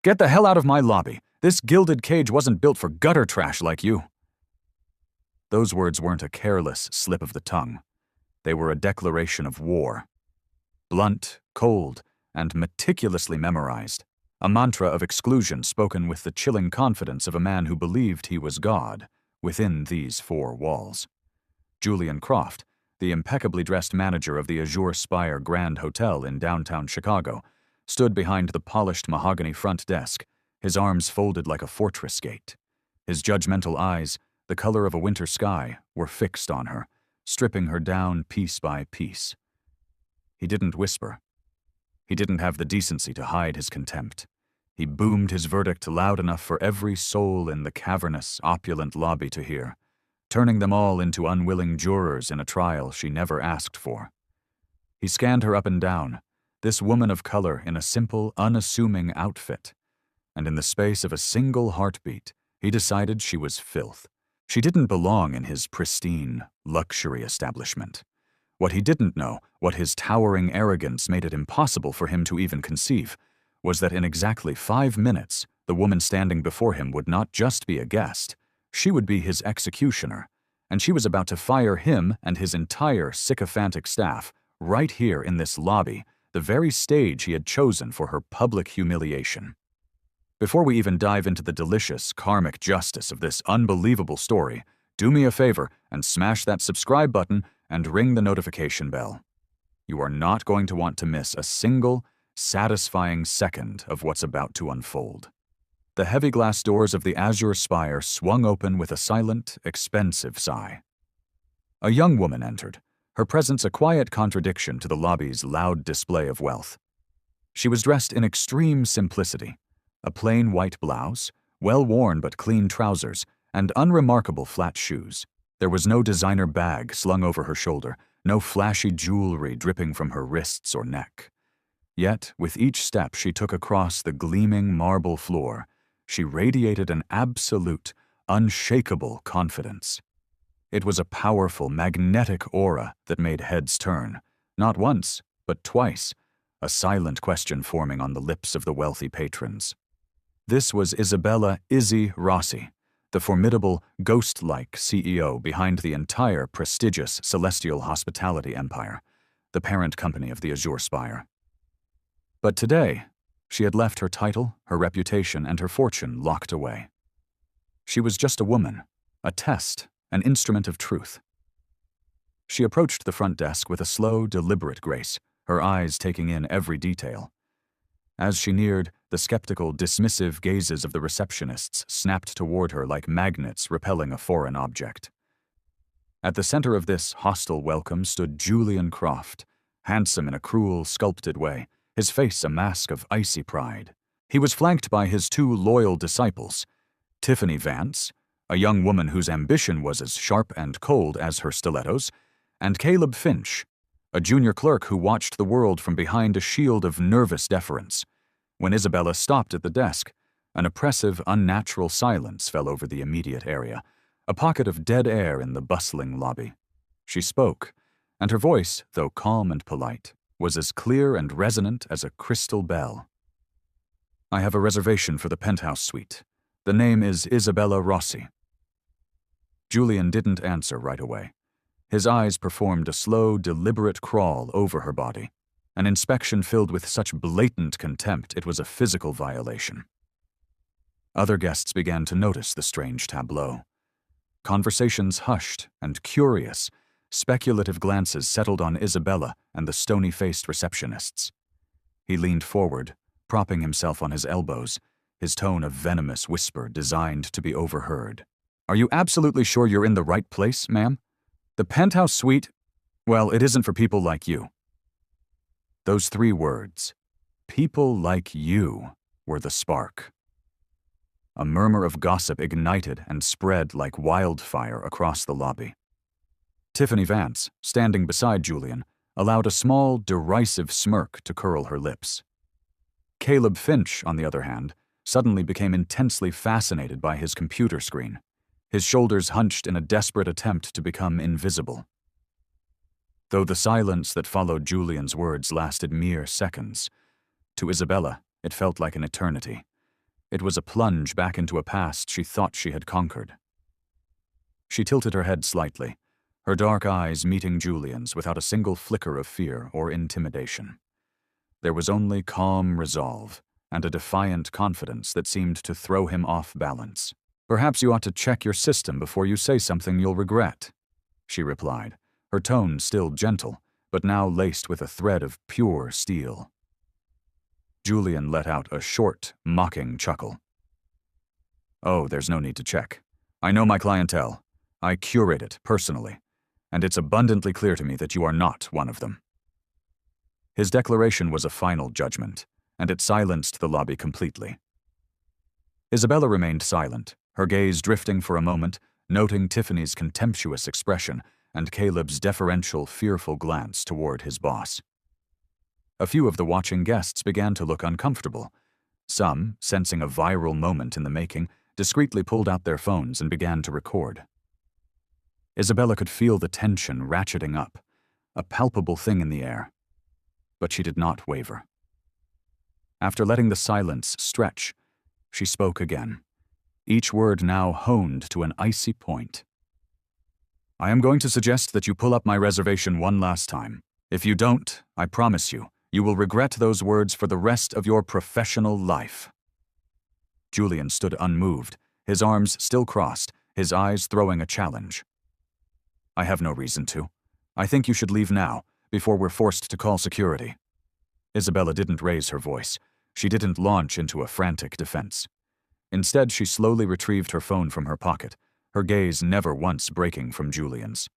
Get the hell out of my lobby. This gilded cage wasn't built for gutter trash like you. Those words weren't a careless slip of the tongue. They were a declaration of war. Blunt, cold, and meticulously memorized. A mantra of exclusion spoken with the chilling confidence of a man who believed he was God within these four walls. Julian Croft, the impeccably dressed manager of the Azure Spire Grand Hotel in downtown Chicago, stood behind the polished mahogany front desk, his arms folded like a fortress gate. His judgmental eyes, the color of a winter sky, were fixed on her, stripping her down piece by piece. He didn't whisper. He didn't have the decency to hide his contempt. He boomed his verdict loud enough for every soul in the cavernous, opulent lobby to hear, turning them all into unwilling jurors in a trial she never asked for. He scanned her up and down, this woman of color in a simple, unassuming outfit, and in the space of a single heartbeat, he decided she was filth. She didn't belong in his pristine, luxury establishment. What he didn't know, what his towering arrogance made it impossible for him to even conceive, was that in exactly 5 minutes, the woman standing before him would not just be a guest, she would be his executioner, and she was about to fire him and his entire sycophantic staff right here in this lobby, the very stage he had chosen for her public humiliation. Before we even dive into the delicious karmic justice of this unbelievable story, do me a favor and smash that subscribe button and ring the notification bell. You are not going to want to miss a single, satisfying second of what's about to unfold. The heavy glass doors of the Azure Spire swung open with a silent, expensive sigh. A young woman entered, her presence a quiet contradiction to the lobby's loud display of wealth. She was dressed in extreme simplicity, a plain white blouse, well-worn but clean trousers, and unremarkable flat shoes. There was no designer bag slung over her shoulder, no flashy jewelry dripping from her wrists or neck. Yet, with each step she took across the gleaming marble floor, she radiated an absolute, unshakable confidence. It was a powerful, magnetic aura that made heads turn, not once, but twice, a silent question forming on the lips of the wealthy patrons. This was Isabella "Izzy" Rossi, the formidable, ghost-like CEO behind the entire prestigious Celestial Hospitality empire, the parent company of the Azure Spire. But today, she had left her title, her reputation, and her fortune locked away. She was just a woman, a test, an instrument of truth. She approached the front desk with a slow, deliberate grace, her eyes taking in every detail. As she neared, the skeptical, dismissive gazes of the receptionists snapped toward her like magnets repelling a foreign object. At the center of this hostile welcome stood Julian Croft, handsome in a cruel, sculpted way, his face a mask of icy pride. He was flanked by his two loyal disciples, Tiffany Vance, a young woman whose ambition was as sharp and cold as her stilettos, and Caleb Finch, a junior clerk who watched the world from behind a shield of nervous deference. When Isabella stopped at the desk, an oppressive, unnatural silence fell over the immediate area, a pocket of dead air in the bustling lobby. She spoke, and her voice, though calm and polite, was as clear and resonant as a crystal bell. "I have a reservation for the penthouse suite. The name is Isabella Rossi." Julian didn't answer right away. His eyes performed a slow, deliberate crawl over her body, an inspection filled with such blatant contempt it was a physical violation. Other guests began to notice the strange tableau. Conversations hushed, and curious, speculative glances settled on Isabella and the stony-faced receptionists. He leaned forward, propping himself on his elbows, his tone a venomous whisper designed to be overheard. "Are you absolutely sure you're in the right place, ma'am? The penthouse suite, well, it isn't for people like you." Those 3 words, "people like you," were the spark. A murmur of gossip ignited and spread like wildfire across the lobby. Tiffany Vance, standing beside Julian, allowed a small, derisive smirk to curl her lips. Caleb Finch, on the other hand, suddenly became intensely fascinated by his computer screen, his shoulders hunched in a desperate attempt to become invisible. Though the silence that followed Julian's words lasted mere seconds, to Isabella it felt like an eternity. It was a plunge back into a past she thought she had conquered. She tilted her head slightly, her dark eyes meeting Julian's without a single flicker of fear or intimidation. There was only calm resolve and a defiant confidence that seemed to throw him off balance. "Perhaps you ought to check your system before you say something you'll regret," she replied, her tone still gentle, but now laced with a thread of pure steel. Julian let out a short, mocking chuckle. "Oh, there's no need to check. I know my clientele. I curate it personally, and it's abundantly clear to me that you are not one of them." His declaration was a final judgment, and it silenced the lobby completely. Isabella remained silent, her gaze drifting for a moment, noting Tiffany's contemptuous expression and Caleb's deferential, fearful glance toward his boss. A few of the watching guests began to look uncomfortable. Some, sensing a viral moment in the making, discreetly pulled out their phones and began to record. Isabella could feel the tension ratcheting up, a palpable thing in the air. But she did not waver. After letting the silence stretch, she spoke again, each word now honed to an icy point. "I am going to suggest that you pull up my reservation one last time. If you don't, I promise you, you will regret those words for the rest of your professional life." Julian stood unmoved, his arms still crossed, his eyes throwing a challenge. "I have no reason to. I think you should leave now, before we're forced to call security." Isabella didn't raise her voice. She didn't launch into a frantic defense. Instead, she slowly retrieved her phone from her pocket, her gaze never once breaking from Julian's.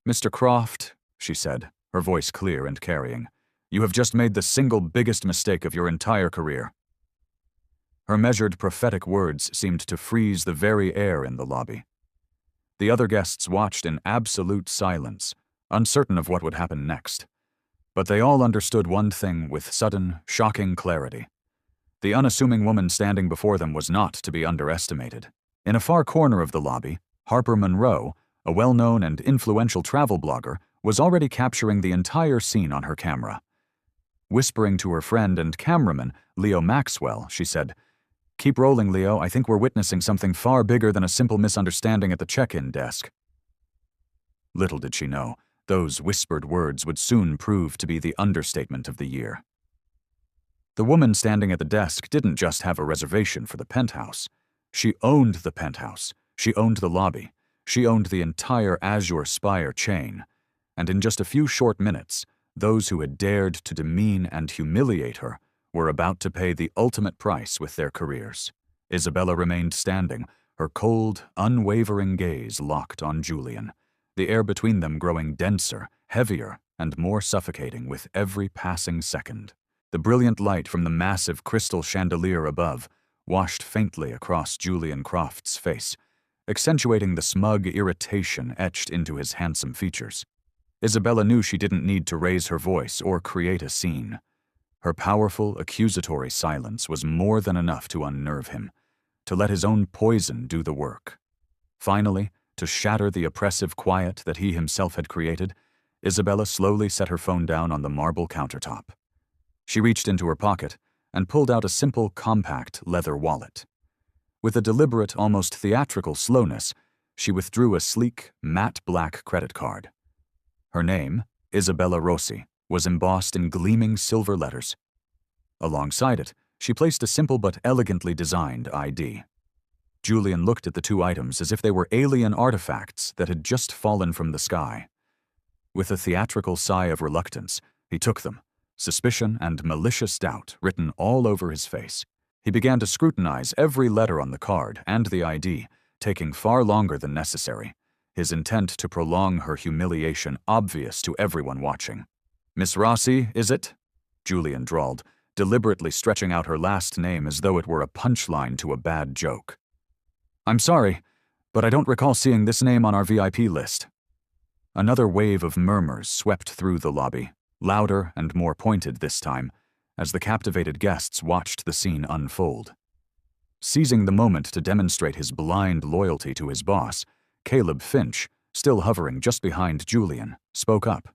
"Mr. Croft," she said, her voice clear and carrying, "you have just made the single biggest mistake of your entire career." Her measured, prophetic words seemed to freeze the very air in the lobby. The other guests watched in absolute silence, uncertain of what would happen next. But they all understood one thing with sudden, shocking clarity. The unassuming woman standing before them was not to be underestimated. In a far corner of the lobby, Harper Monroe, a well-known and influential travel blogger, was already capturing the entire scene on her camera. Whispering to her friend and cameraman, Leo Maxwell, she said, "Keep rolling, Leo. I think we're witnessing something far bigger than a simple misunderstanding at the check-in desk." Little did she know, those whispered words would soon prove to be the understatement of the year. The woman standing at the desk didn't just have a reservation for the penthouse. She owned the penthouse. She owned the lobby. She owned the entire Azure Spire chain. And in just a few short minutes, those who had dared to demean and humiliate her were about to pay the ultimate price with their careers. Isabella remained standing, her cold, unwavering gaze locked on Julian, the air between them growing denser, heavier, and more suffocating with every passing second. The brilliant light from the massive crystal chandelier above washed faintly across Julian Croft's face, accentuating the smug irritation etched into his handsome features. Isabella knew she didn't need to raise her voice or create a scene. Her powerful, accusatory silence was more than enough to unnerve him, to let his own poison do the work. Finally, to shatter the oppressive quiet that he himself had created, Isabella slowly set her phone down on the marble countertop. She reached into her pocket and pulled out a simple, compact leather wallet. With a deliberate, almost theatrical slowness, she withdrew a sleek, matte black credit card. Her name, Isabella Rossi, was embossed in gleaming silver letters. Alongside it, she placed a simple but elegantly designed ID. Julian looked at the two items as if they were alien artifacts that had just fallen from the sky. With a theatrical sigh of reluctance, he took them, suspicion and malicious doubt written all over his face. He began to scrutinize every letter on the card and the ID, taking far longer than necessary, his intent to prolong her humiliation obvious to everyone watching. "Miss Rossi, is it?" Julian drawled, deliberately stretching out her last name as though it were a punchline to a bad joke. "I'm sorry, but I don't recall seeing this name on our VIP list." Another wave of murmurs swept through the lobby, louder and more pointed this time, as the captivated guests watched the scene unfold. Seizing the moment to demonstrate his blind loyalty to his boss, Caleb Finch, still hovering just behind Julian, spoke up.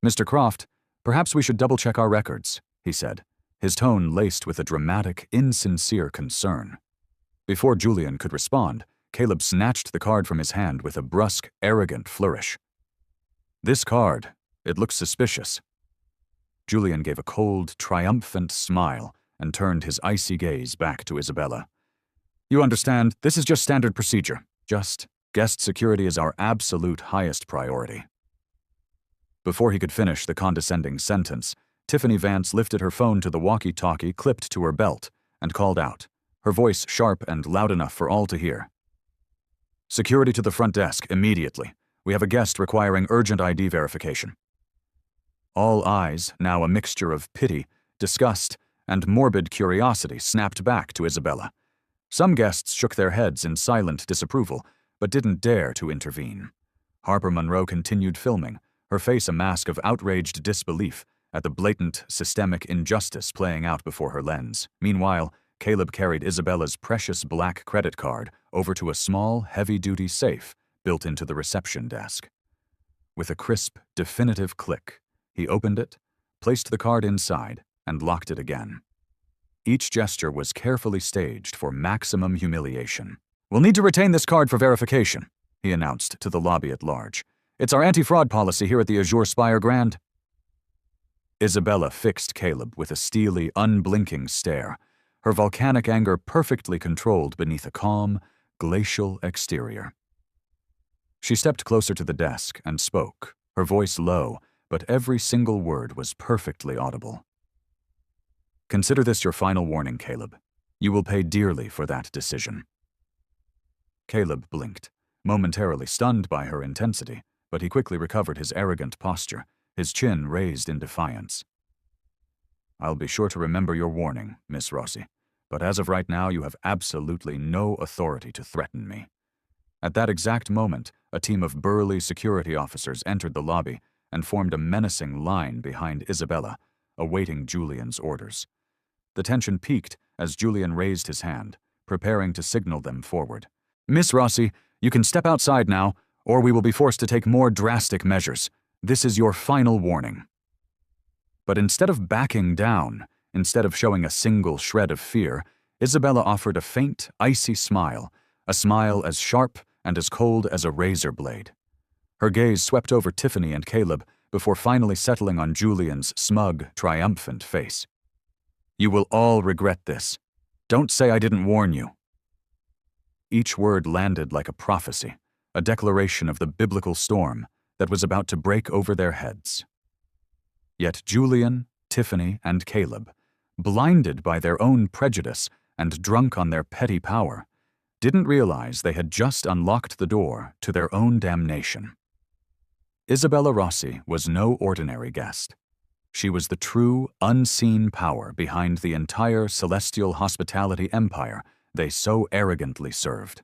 "Mr. Croft, perhaps we should double-check our records," he said, his tone laced with a dramatic, insincere concern. Before Julian could respond, Caleb snatched the card from his hand with a brusque, arrogant flourish. "This card, it looks suspicious." Julian gave a cold, triumphant smile and turned his icy gaze back to Isabella. "You understand, this is just standard procedure. Just guest security is our absolute highest priority." Before he could finish the condescending sentence, Tiffany Vance lifted her phone to the walkie-talkie clipped to her belt and called out, her voice sharp and loud enough for all to hear. "Security to the front desk, immediately. We have a guest requiring urgent ID verification." All eyes, now a mixture of pity, disgust, and morbid curiosity, snapped back to Isabella. Some guests shook their heads in silent disapproval, but didn't dare to intervene. Harper Monroe continued filming, her face a mask of outraged disbelief at the blatant, systemic injustice playing out before her lens. Meanwhile, Caleb carried Isabella's precious black credit card over to a small, heavy-duty safe built into the reception desk. With a crisp, definitive click, he opened it, placed the card inside, and locked it again. Each gesture was carefully staged for maximum humiliation. "We'll need to retain this card for verification," he announced to the lobby at large. "It's our anti-fraud policy here at the Azure Spire Grand." Isabella fixed Caleb with a steely, unblinking stare, her volcanic anger perfectly controlled beneath a calm, glacial exterior. She stepped closer to the desk and spoke, her voice low, but every single word was perfectly audible. "Consider this your final warning, Caleb. You will pay dearly for that decision." Caleb blinked, momentarily stunned by her intensity, but he quickly recovered his arrogant posture, his chin raised in defiance. "I'll be sure to remember your warning, Miss Rossi, but as of right now you have absolutely no authority to threaten me." At that exact moment, a team of burly security officers entered the lobby and formed a menacing line behind Isabella, awaiting Julian's orders. The tension peaked as Julian raised his hand, preparing to signal them forward. "Miss Rossi, you can step outside now, or we will be forced to take more drastic measures. This is your final warning." But instead of backing down, instead of showing a single shred of fear, Isabella offered a faint, icy smile, a smile as sharp and as cold as a razor blade. Her gaze swept over Tiffany and Caleb before finally settling on Julian's smug, triumphant face. "You will all regret this. Don't say I didn't warn you." Each word landed like a prophecy, a declaration of the biblical storm that was about to break over their heads. Yet Julian, Tiffany, and Caleb, blinded by their own prejudice and drunk on their petty power, didn't realize they had just unlocked the door to their own damnation. Isabella Rossi was no ordinary guest. She was the true, unseen power behind the entire celestial hospitality empire they so arrogantly served.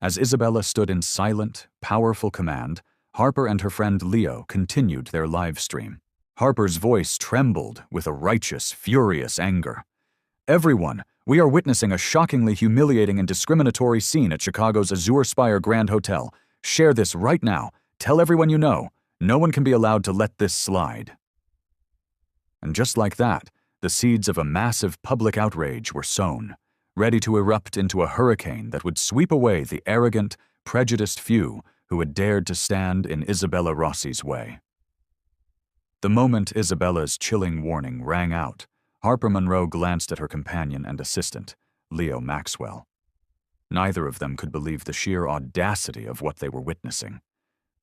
As Isabella stood in silent, powerful command, Harper and her friend Leo continued their live stream. Harper's voice trembled with a righteous, furious anger. "Everyone, we are witnessing a shockingly humiliating and discriminatory scene at Chicago's Azure Spire Grand Hotel. Share this right now. Tell everyone you know. No one can be allowed to let this slide." And just like that, the seeds of a massive public outrage were sown, ready to erupt into a hurricane that would sweep away the arrogant, prejudiced few who had dared to stand in Isabella Rossi's way. The moment Isabella's chilling warning rang out, Harper Monroe glanced at her companion and assistant, Leo Maxwell. Neither of them could believe the sheer audacity of what they were witnessing.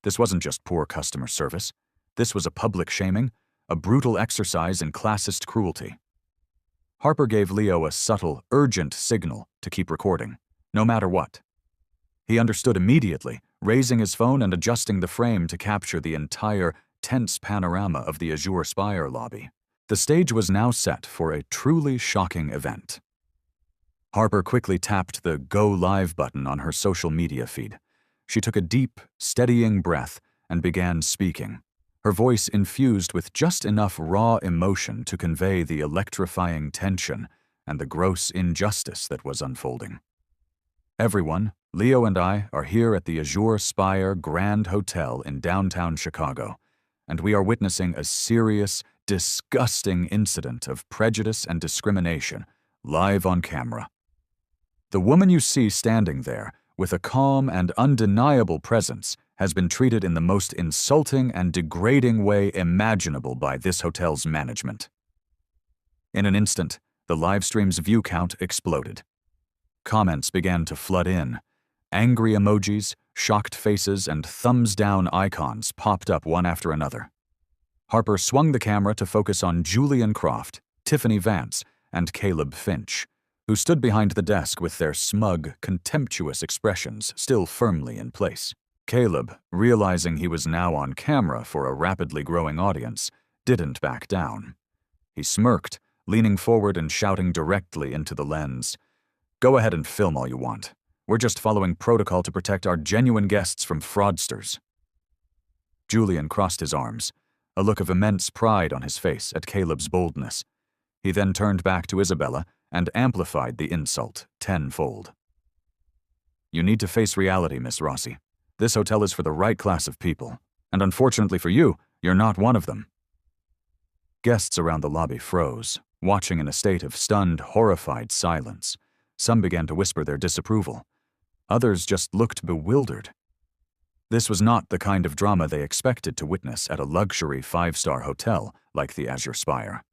This wasn't just poor customer service. This was a public shaming, a brutal exercise in classist cruelty. Harper gave Leo a subtle, urgent signal to keep recording, no matter what. He understood immediately, raising his phone and adjusting the frame to capture the entire, tense panorama of the Azure Spire lobby. The stage was now set for a truly shocking event. Harper quickly tapped the Go Live button on her social media feed. She took a deep, steadying breath and began speaking, her voice infused with just enough raw emotion to convey the electrifying tension and the gross injustice that was unfolding. "Everyone, Leo and I are here at the Azure Spire Grand Hotel in downtown Chicago, and we are witnessing a serious, disgusting incident of prejudice and discrimination, live on camera. The woman you see standing there, with a calm and undeniable presence, has been treated in the most insulting and degrading way imaginable by this hotel's management. In an instant, the livestream's view count exploded. Comments began to flood in. Angry emojis, shocked faces, and thumbs-down icons popped up one after another. Harper swung the camera to focus on Julian Croft, Tiffany Vance, and Caleb Finch, who stood behind the desk with their smug, contemptuous expressions still firmly in place. Caleb, realizing he was now on camera for a rapidly growing audience, didn't back down. He smirked, leaning forward and shouting directly into the lens, "Go ahead and film all you want. We're just following protocol to protect our genuine guests from fraudsters." Julian crossed his arms, a look of immense pride on his face at Caleb's boldness. He then turned back to Isabella and amplified the insult tenfold. "You need to face reality, Miss Rossi. This hotel is for the right class of people, and unfortunately for you, you're not one of them." Guests around the lobby froze, watching in a state of stunned, horrified silence. Some began to whisper their disapproval. Others just looked bewildered. This was not the kind of drama they expected to witness at a luxury five-star hotel like the Azure Spire.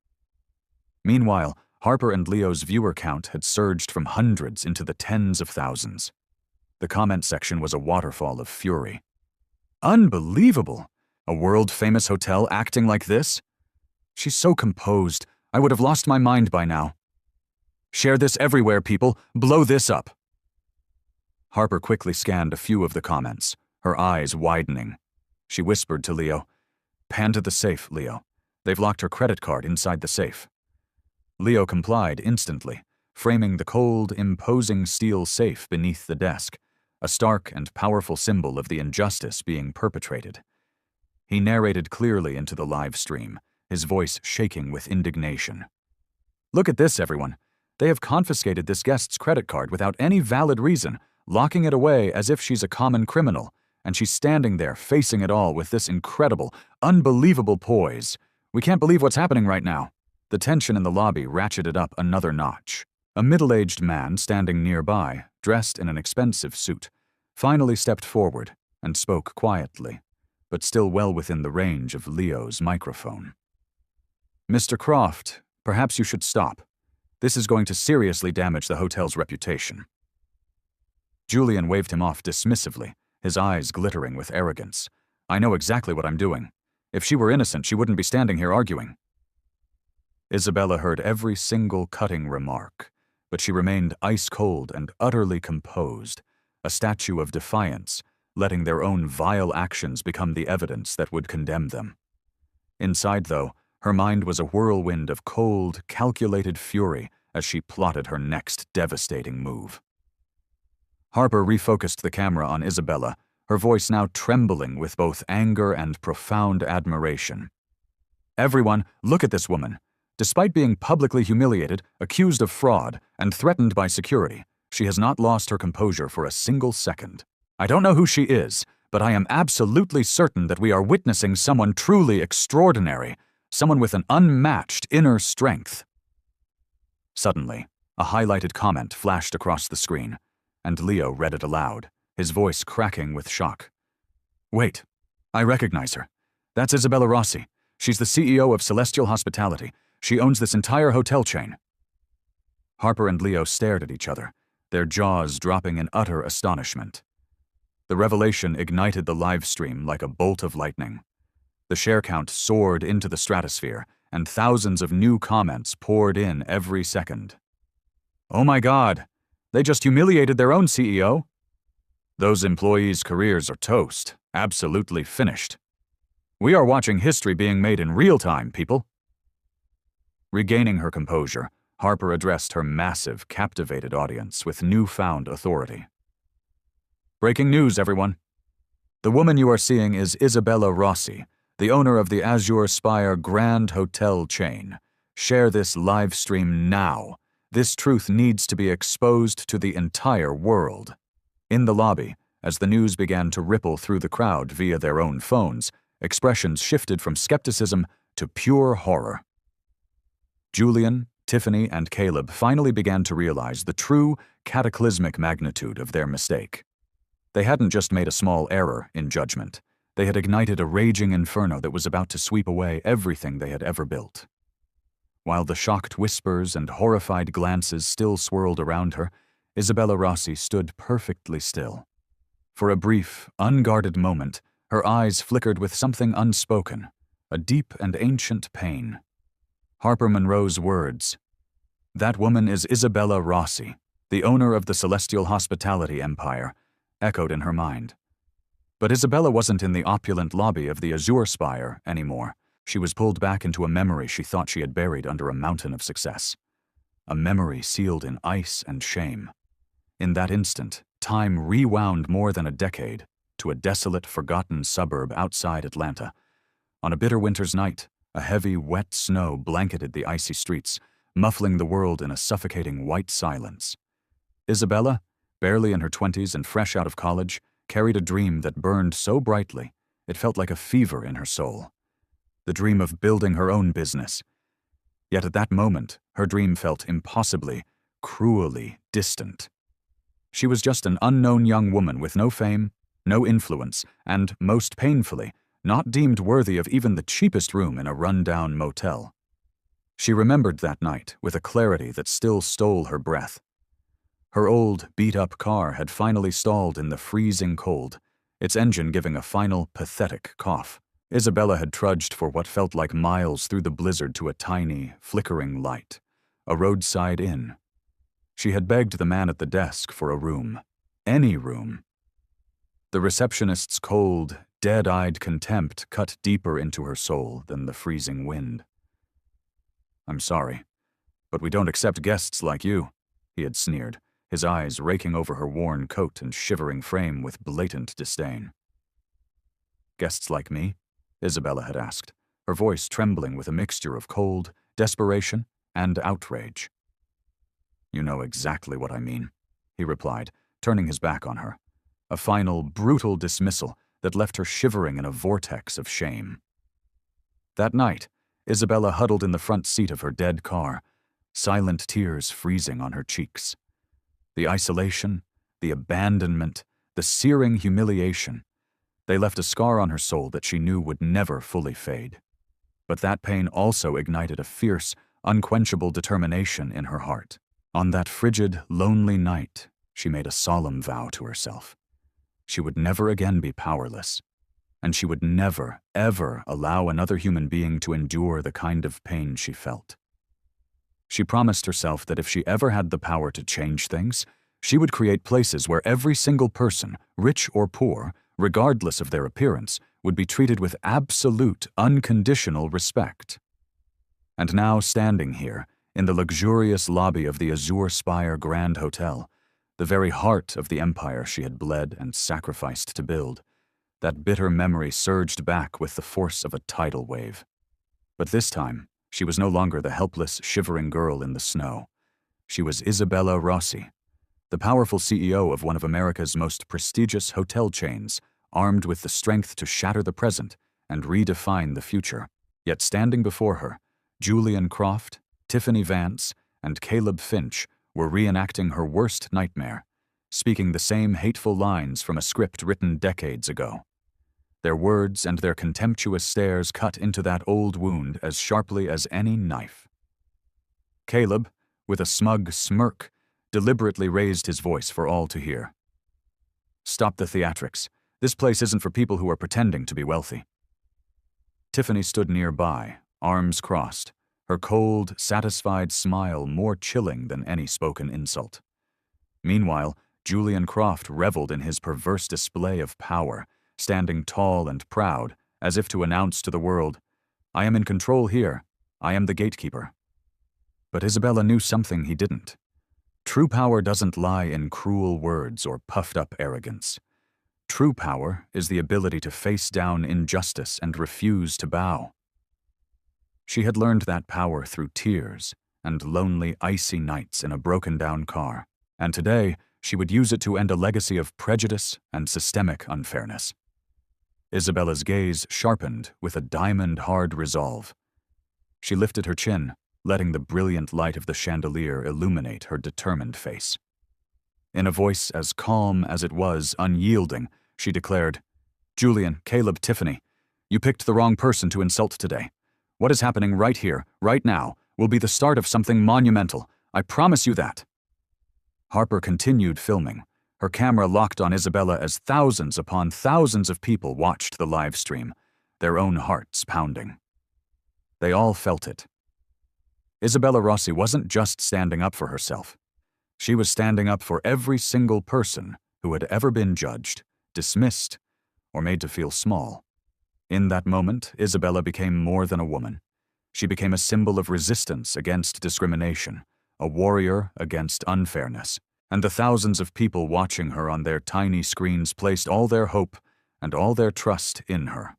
Meanwhile, Harper and Leo's viewer count had surged from hundreds into the tens of thousands. The comment section was a waterfall of fury. "Unbelievable! A world-famous hotel acting like this? She's so composed, I would have lost my mind by now. Share this everywhere, people. Blow this up." Harper quickly scanned a few of the comments, her eyes widening. She whispered to Leo, "Pan to the safe, Leo. They've locked her credit card inside the safe." Leo complied instantly, framing the cold, imposing steel safe beneath the desk, a stark and powerful symbol of the injustice being perpetrated. He narrated clearly into the live stream, his voice shaking with indignation. "Look at this, everyone. They have confiscated this guest's credit card without any valid reason, locking it away as if she's a common criminal, and she's standing there facing it all with this incredible, unbelievable poise. We can't believe what's happening right now." The tension in the lobby ratcheted up another notch. A middle-aged man standing nearby, dressed in an expensive suit, finally stepped forward and spoke quietly, but still well within the range of Leo's microphone. "Mr. Croft, perhaps you should stop. This is going to seriously damage the hotel's reputation." Julian waved him off dismissively, his eyes glittering with arrogance. "I know exactly what I'm doing. If she were innocent, she wouldn't be standing here arguing." Isabella heard every single cutting remark, but she remained ice-cold and utterly composed, a statue of defiance, letting their own vile actions become the evidence that would condemn them. Inside, though, her mind was a whirlwind of cold, calculated fury as she plotted her next devastating move. Harper refocused the camera on Isabella, her voice now trembling with both anger and profound admiration. "Everyone, look at this woman. Despite being publicly humiliated, accused of fraud, and threatened by security, she has not lost her composure for a single second. I don't know who she is, but I am absolutely certain that we are witnessing someone truly extraordinary, someone with an unmatched inner strength." Suddenly, a highlighted comment flashed across the screen, and Leo read it aloud, his voice cracking with shock. "Wait, I recognize her. That's Isabella Rossi. She's the CEO of Celestial Hospitality. She owns this entire hotel chain." Harper and Leo stared at each other, their jaws dropping in utter astonishment. The revelation ignited the live stream like a bolt of lightning. The share count soared into the stratosphere, and thousands of new comments poured in every second. "Oh my God, they just humiliated their own CEO. Those employees' careers are toast, absolutely finished. We are watching history being made in real time, people." Regaining her composure, Harper addressed her massive, captivated audience with newfound authority. "Breaking news, everyone. The woman you are seeing is Isabella Rossi, the owner of the Azure Spire Grand Hotel chain. Share this live stream now. This truth needs to be exposed to the entire world." In the lobby, as the news began to ripple through the crowd via their own phones, expressions shifted from skepticism to pure horror. Julian, Tiffany, and Caleb finally began to realize the true, cataclysmic magnitude of their mistake. They hadn't just made a small error in judgment. They had ignited a raging inferno that was about to sweep away everything they had ever built. While the shocked whispers and horrified glances still swirled around her, Isabella Rossi stood perfectly still. For a brief, unguarded moment, her eyes flickered with something unspoken, a deep and ancient pain. Harper Monroe's words, "That woman is Isabella Rossi, the owner of the Celestial Hospitality Empire," echoed in her mind. But Isabella wasn't in the opulent lobby of the Azure Spire anymore. She was pulled back into a memory she thought she had buried under a mountain of success. A memory sealed in ice and shame. In that instant, time rewound more than a decade to a desolate, forgotten suburb outside Atlanta. On a bitter winter's night, a heavy, wet snow blanketed the icy streets, muffling the world in a suffocating white silence. Isabella, barely in her 20s and fresh out of college, carried a dream that burned so brightly it felt like a fever in her soul. The dream of building her own business. Yet at that moment, her dream felt impossibly, cruelly distant. She was just an unknown young woman with no fame, no influence, and, most painfully, not deemed worthy of even the cheapest room in a run-down motel. She remembered that night with a clarity that still stole her breath. Her old, beat-up car had finally stalled in the freezing cold, its engine giving a final, pathetic cough. Isabella had trudged for what felt like miles through the blizzard to a tiny, flickering light, a roadside inn. She had begged the man at the desk for a room. Any room. The receptionist's cold, dead-eyed contempt cut deeper into her soul than the freezing wind. "I'm sorry, but we don't accept guests like you," he had sneered, his eyes raking over her worn coat and shivering frame with blatant disdain. "Guests like me?" Isabella had asked, her voice trembling with a mixture of cold, desperation, and outrage. "You know exactly what I mean," he replied, turning his back on her. A final, brutal dismissal that left her shivering in a vortex of shame. That night, Isabella huddled in the front seat of her dead car, silent tears freezing on her cheeks. The isolation, the abandonment, the searing humiliation, they left a scar on her soul that she knew would never fully fade. But that pain also ignited a fierce, unquenchable determination in her heart. On that frigid, lonely night, she made a solemn vow to herself. She would never again be powerless, and she would never, ever allow another human being to endure the kind of pain she felt. She promised herself that if she ever had the power to change things, she would create places where every single person, rich or poor, regardless of their appearance, would be treated with absolute, unconditional respect. And now, standing here, in the luxurious lobby of the Azure Spire Grand Hotel, the very heart of the empire she had bled and sacrificed to build, that bitter memory surged back with the force of a tidal wave. But this time, she was no longer the helpless, shivering girl in the snow. She was Isabella Rossi, the powerful CEO of one of America's most prestigious hotel chains, armed with the strength to shatter the present and redefine the future. Yet standing before her, Julian Croft, Tiffany Vance, and Caleb Finch were reenacting her worst nightmare, speaking the same hateful lines from a script written decades ago. Their words and their contemptuous stares cut into that old wound as sharply as any knife. Caleb, with a smug smirk, deliberately raised his voice for all to hear. "Stop the theatrics. This place isn't for people who are pretending to be wealthy." Tiffany stood nearby, arms crossed, her cold, satisfied smile more chilling than any spoken insult. Meanwhile, Julian Croft reveled in his perverse display of power, standing tall and proud, as if to announce to the world, "I am in control here. I am the gatekeeper." But Isabella knew something he didn't. True power doesn't lie in cruel words or puffed-up arrogance. True power is the ability to face down injustice and refuse to bow. She had learned that power through tears and lonely, icy nights in a broken-down car, and today she would use it to end a legacy of prejudice and systemic unfairness. Isabella's gaze sharpened with a diamond-hard resolve. She lifted her chin, letting the brilliant light of the chandelier illuminate her determined face. In a voice as calm as it was unyielding, she declared, "Julian, Caleb, Tiffany, you picked the wrong person to insult today. What is happening right here, right now, will be the start of something monumental. I promise you that." Harper continued filming, her camera locked on Isabella as thousands upon thousands of people watched the live stream, their own hearts pounding. They all felt it. Isabella Rossi wasn't just standing up for herself. She was standing up for every single person who had ever been judged, dismissed, or made to feel small. In that moment, Isabella became more than a woman. She became a symbol of resistance against discrimination, a warrior against unfairness, and the thousands of people watching her on their tiny screens placed all their hope and all their trust in her.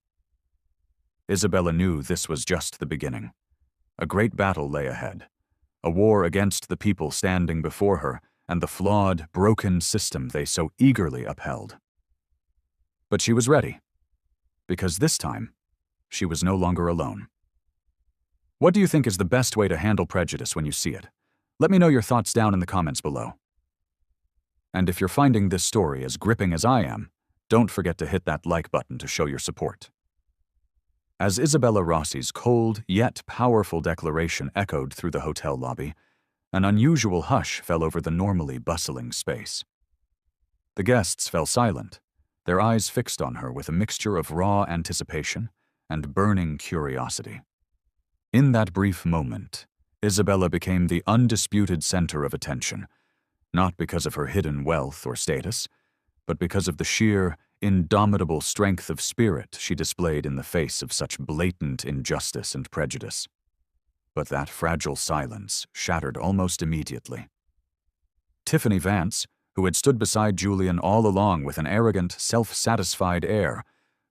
Isabella knew this was just the beginning. A great battle lay ahead, a war against the people standing before her and the flawed, broken system they so eagerly upheld. But she was ready, because this time, she was no longer alone. What do you think is the best way to handle prejudice when you see it? Let me know your thoughts down in the comments below. And if you're finding this story as gripping as I am, don't forget to hit that like button to show your support. As Isabella Rossi's cold yet powerful declaration echoed through the hotel lobby, an unusual hush fell over the normally bustling space. The guests fell silent, their eyes fixed on her with a mixture of raw anticipation and burning curiosity. In that brief moment, Isabella became the undisputed center of attention, not because of her hidden wealth or status, but because of the sheer, indomitable strength of spirit she displayed in the face of such blatant injustice and prejudice. But that fragile silence shattered almost immediately. Tiffany Vance, who had stood beside Julian all along with an arrogant, self-satisfied air,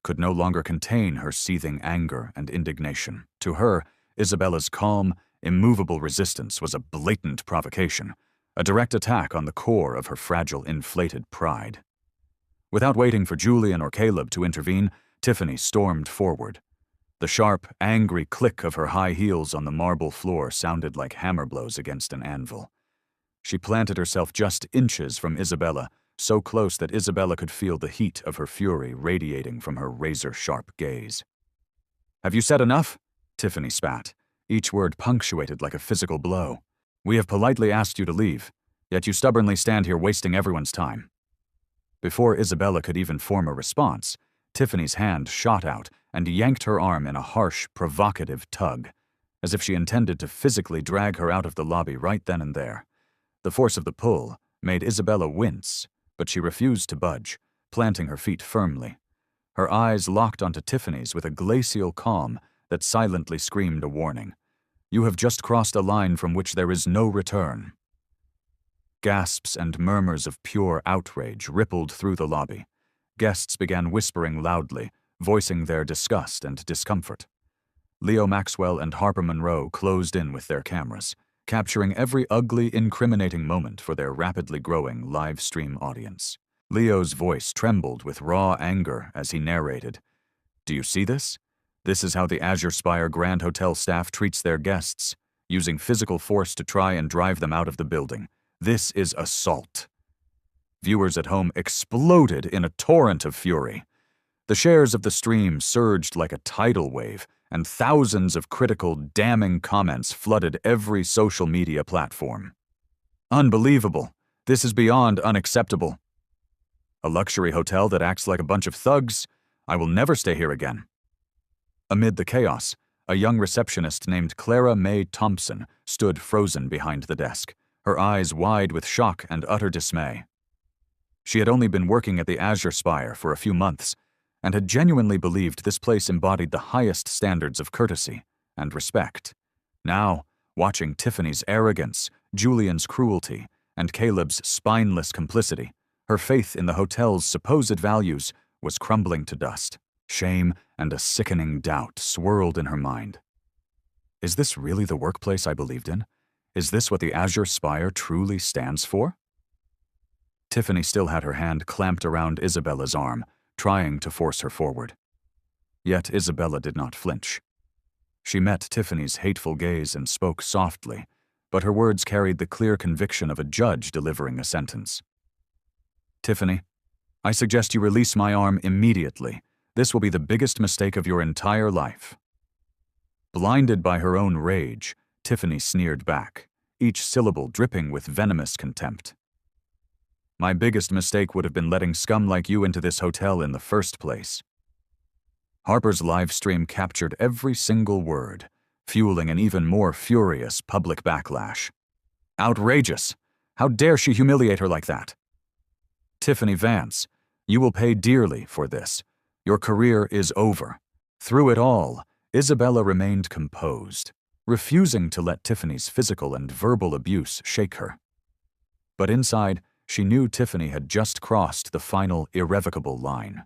could no longer contain her seething anger and indignation. To her, Isabella's calm, immovable resistance was a blatant provocation, a direct attack on the core of her fragile, inflated pride. Without waiting for Julian or Caleb to intervene, Tiffany stormed forward. The sharp, angry click of her high heels on the marble floor sounded like hammer blows against an anvil. She planted herself just inches from Isabella, so close that Isabella could feel the heat of her fury radiating from her razor-sharp gaze. "Have you said enough?" Tiffany spat, each word punctuated like a physical blow. "We have politely asked you to leave, yet you stubbornly stand here wasting everyone's time." Before Isabella could even form a response, Tiffany's hand shot out and yanked her arm in a harsh, provocative tug, as if she intended to physically drag her out of the lobby right then and there. The force of the pull made Isabella wince, but she refused to budge, planting her feet firmly. Her eyes locked onto Tiffany's with a glacial calm that silently screamed a warning. "You have just crossed a line from which there is no return." Gasps and murmurs of pure outrage rippled through the lobby. Guests began whispering loudly, voicing their disgust and discomfort. Leo Maxwell and Harper Monroe closed in with their cameras, capturing every ugly, incriminating moment for their rapidly growing live stream audience. Leo's voice trembled with raw anger as he narrated, "Do you see this? This is how the Azure Spire Grand Hotel staff treats their guests, using physical force to try and drive them out of the building. This is assault." Viewers at home exploded in a torrent of fury. The shares of the stream surged like a tidal wave, and thousands of critical, damning comments flooded every social media platform. "Unbelievable. This is beyond unacceptable. A luxury hotel that acts like a bunch of thugs? I will never stay here again." Amid the chaos, a young receptionist named Clara Mae Thompson stood frozen behind the desk, her eyes wide with shock and utter dismay. She had only been working at the Azure Spire for a few months, and had genuinely believed this place embodied the highest standards of courtesy and respect. Now, watching Tiffany's arrogance, Julian's cruelty, and Caleb's spineless complicity, her faith in the hotel's supposed values was crumbling to dust. Shame and a sickening doubt swirled in her mind. Is this really the workplace I believed in? Is this what the Azure Spire truly stands for? Tiffany still had her hand clamped around Isabella's arm, trying to force her forward. Yet Isabella did not flinch. She met Tiffany's hateful gaze and spoke softly, but her words carried the clear conviction of a judge delivering a sentence. "Tiffany, I suggest you release my arm immediately. This will be the biggest mistake of your entire life." Blinded by her own rage, Tiffany sneered back, each syllable dripping with venomous contempt. "My biggest mistake would have been letting scum like you into this hotel in the first place." Harper's live stream captured every single word, fueling an even more furious public backlash. "Outrageous! How dare she humiliate her like that?" "Tiffany Vance, you will pay dearly for this. Your career is over." Through it all, Isabella remained composed, refusing to let Tiffany's physical and verbal abuse shake her. But inside, she knew Tiffany had just crossed the final irrevocable line.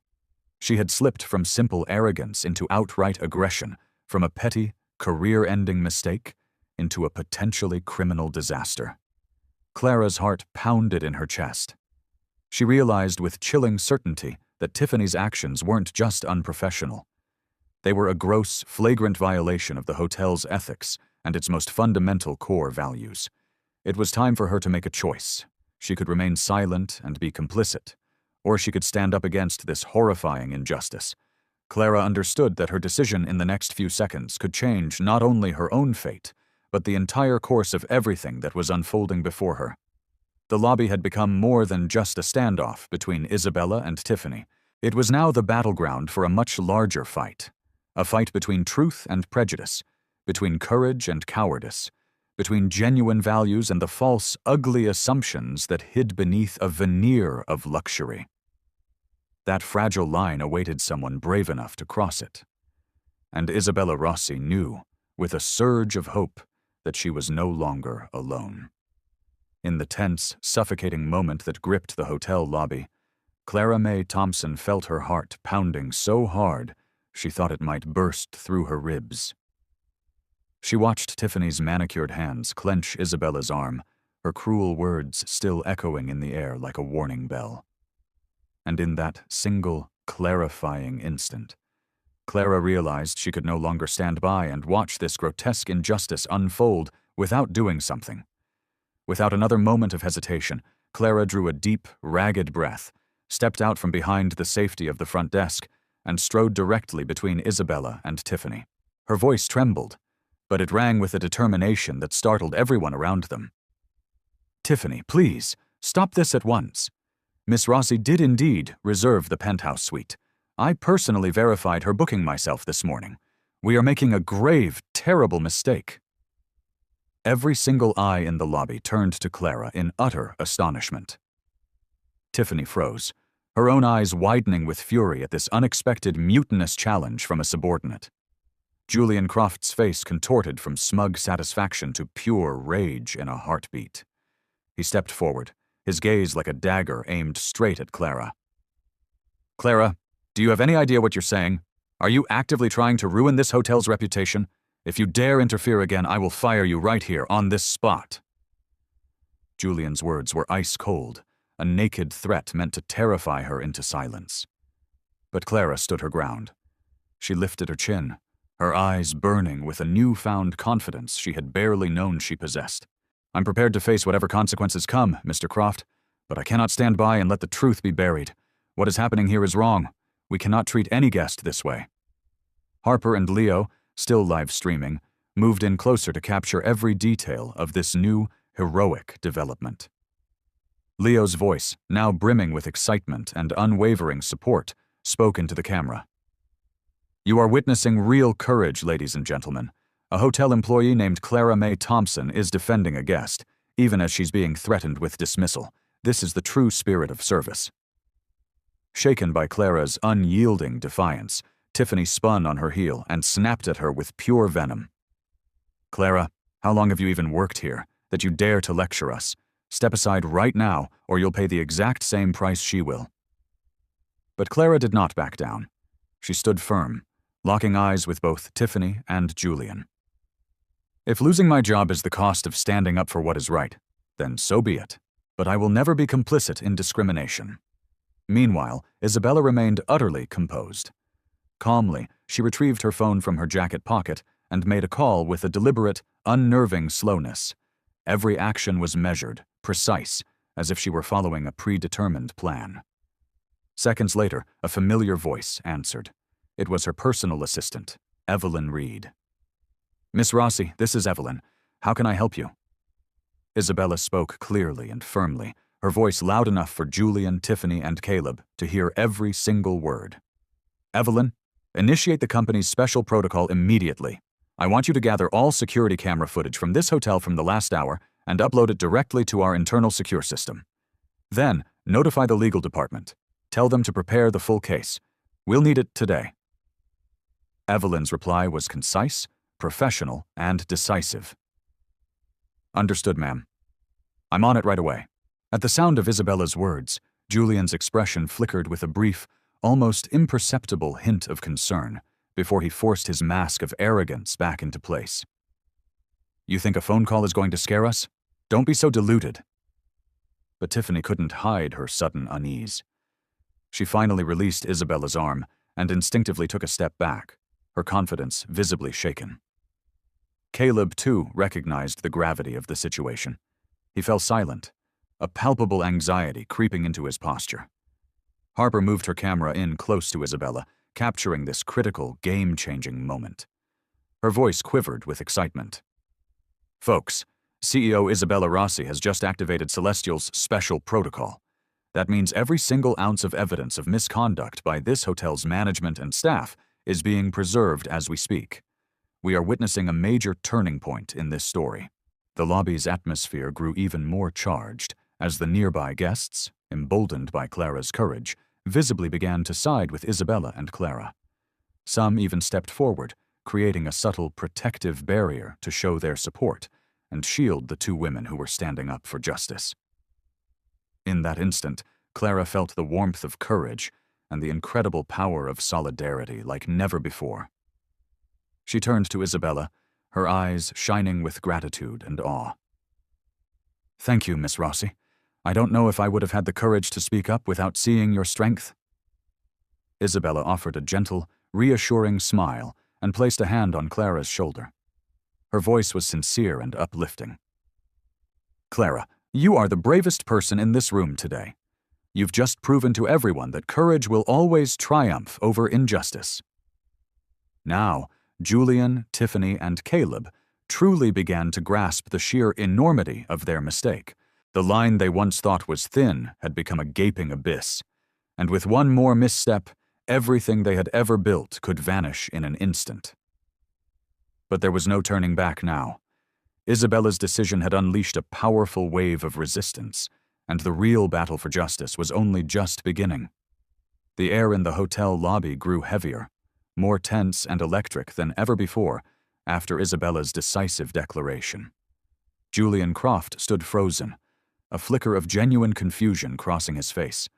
She had slipped from simple arrogance into outright aggression, from a petty, career-ending mistake into a potentially criminal disaster. Clara's heart pounded in her chest. She realized with chilling certainty that Tiffany's actions weren't just unprofessional. They were a gross, flagrant violation of the hotel's ethics and its most fundamental core values. It was time for her to make a choice. She could remain silent and be complicit, or she could stand up against this horrifying injustice. Clara understood that her decision in the next few seconds could change not only her own fate, but the entire course of everything that was unfolding before her. The lobby had become more than just a standoff between Isabella and Tiffany. It was now the battleground for a much larger fight. A fight between truth and prejudice, between courage and cowardice, between genuine values and the false, ugly assumptions that hid beneath a veneer of luxury. That fragile line awaited someone brave enough to cross it. And Isabella Rossi knew, with a surge of hope, that she was no longer alone. In the tense, suffocating moment that gripped the hotel lobby, Clara May Thompson felt her heart pounding so hard she thought it might burst through her ribs. She watched Tiffany's manicured hands clench Isabella's arm, her cruel words still echoing in the air like a warning bell. And in that single, clarifying instant, Clara realized she could no longer stand by and watch this grotesque injustice unfold without doing something. Without another moment of hesitation, Clara drew a deep, ragged breath, stepped out from behind the safety of the front desk, and strode directly between Isabella and Tiffany. Her voice trembled, but it rang with a determination that startled everyone around them. "Tiffany, please, stop this at once. Miss Rossi did indeed reserve the penthouse suite. I personally verified her booking myself this morning. We are making a grave, terrible mistake." Every single eye in the lobby turned to Clara in utter astonishment. Tiffany froze, her own eyes widening with fury at this unexpected mutinous challenge from a subordinate. Julian Croft's face contorted from smug satisfaction to pure rage in a heartbeat. He stepped forward, his gaze like a dagger aimed straight at Clara. "Clara, do you have any idea what you're saying? Are you actively trying to ruin this hotel's reputation? If you dare interfere again, I will fire you right here, on this spot." Julian's words were ice cold, a naked threat meant to terrify her into silence. But Clara stood her ground. She lifted her chin, her eyes burning with a newfound confidence she had barely known she possessed. "I'm prepared to face whatever consequences come, Mr. Croft, but I cannot stand by and let the truth be buried. What is happening here is wrong. We cannot treat any guest this way." Harper and Leo, still live streaming, moved in closer to capture every detail of this new, heroic development. Leo's voice, now brimming with excitement and unwavering support, spoke into the camera. "You are witnessing real courage, ladies and gentlemen. A hotel employee named Clara May Thompson is defending a guest, even as she's being threatened with dismissal. This is the true spirit of service." Shaken by Clara's unyielding defiance, Tiffany spun on her heel and snapped at her with pure venom. "Clara, how long have you even worked here, that you dare to lecture us? Step aside right now, or you'll pay the exact same price she will." But Clara did not back down. She stood firm, locking eyes with both Tiffany and Julian. "If losing my job is the cost of standing up for what is right, then so be it. But I will never be complicit in discrimination." Meanwhile, Isabella remained utterly composed. Calmly, she retrieved her phone from her jacket pocket and made a call with a deliberate, unnerving slowness. Every action was measured, precise, as if she were following a predetermined plan. Seconds later, a familiar voice answered. It was her personal assistant, Evelyn Reed. "Miss Rossi, this is Evelyn. How can I help you?" Isabella spoke clearly and firmly, her voice loud enough for Julian, Tiffany, and Caleb to hear every single word. "Evelyn, initiate the company's special protocol immediately. I want you to gather all security camera footage from this hotel from the last hour and upload it directly to our internal secure system. Then, notify the legal department. Tell them to prepare the full case. We'll need it today." Evelyn's reply was concise, professional, and decisive. "Understood, ma'am. I'm on it right away." At the sound of Isabella's words, Julian's expression flickered with a brief, almost imperceptible hint of concern before he forced his mask of arrogance back into place. "You think a phone call is going to scare us? Don't be so deluded." But Tiffany couldn't hide her sudden unease. She finally released Isabella's arm and instinctively took a step back, her confidence visibly shaken. Caleb, too, recognized the gravity of the situation. He fell silent, a palpable anxiety creeping into his posture. Harper moved her camera in close to Isabella, capturing this critical, game-changing moment. Her voice quivered with excitement. "Folks, CEO Isabella Rossi has just activated Celestial's special protocol. That means every single ounce of evidence of misconduct by this hotel's management and staff is being preserved as we speak. We are witnessing a major turning point in this story." The lobby's atmosphere grew even more charged as the nearby guests, emboldened by Clara's courage, visibly began to side with Isabella and Clara. Some even stepped forward, creating a subtle protective barrier to show their support and shield the two women who were standing up for justice. In that instant, Clara felt the warmth of courage and the incredible power of solidarity like never before. She turned to Isabella, her eyes shining with gratitude and awe. "Thank you, Miss Rossi. I don't know if I would have had the courage to speak up without seeing your strength." Isabella offered a gentle, reassuring smile and placed a hand on Clara's shoulder. Her voice was sincere and uplifting. "Clara, you are the bravest person in this room today. You've just proven to everyone that courage will always triumph over injustice." Now, Julian, Tiffany, and Caleb truly began to grasp the sheer enormity of their mistake. The line they once thought was thin had become a gaping abyss, and with one more misstep, everything they had ever built could vanish in an instant. But there was no turning back now. Isabella's decision had unleashed a powerful wave of resistance, and the real battle for justice was only just beginning. The air in the hotel lobby grew heavier, more tense and electric than ever before after Isabella's decisive declaration. Julian Croft stood frozen, a flicker of genuine confusion crossing his face,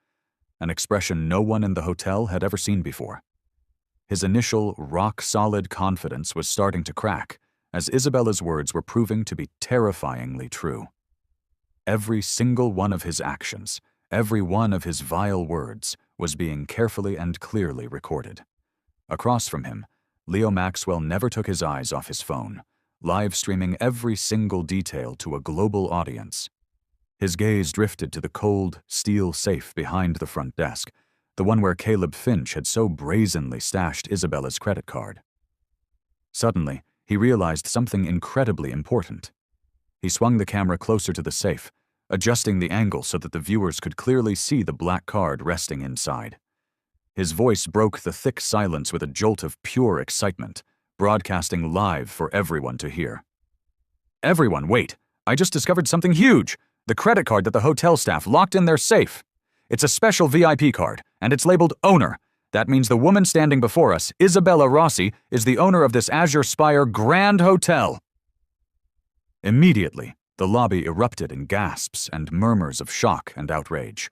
an expression no one in the hotel had ever seen before. His initial, rock-solid confidence was starting to crack as Isabella's words were proving to be terrifyingly true. Every single one of his actions, every one of his vile words, was being carefully and clearly recorded. Across from him, Leo Maxwell never took his eyes off his phone, live-streaming every single detail to a global audience. His gaze drifted to the cold, steel safe behind the front desk, the one where Caleb Finch had so brazenly stashed Isabella's credit card. Suddenly, he realized something incredibly important. He swung the camera closer to the safe, adjusting the angle so that the viewers could clearly see the black card resting inside. His voice broke the thick silence with a jolt of pure excitement, broadcasting live for everyone to hear. "Everyone, wait! I just discovered something huge! The credit card that the hotel staff locked in their safe. It's a special VIP card, and it's labeled Owner. That means the woman standing before us, Isabella Rossi, is the owner of this Azure Spire Grand Hotel." Immediately, the lobby erupted in gasps and murmurs of shock and outrage.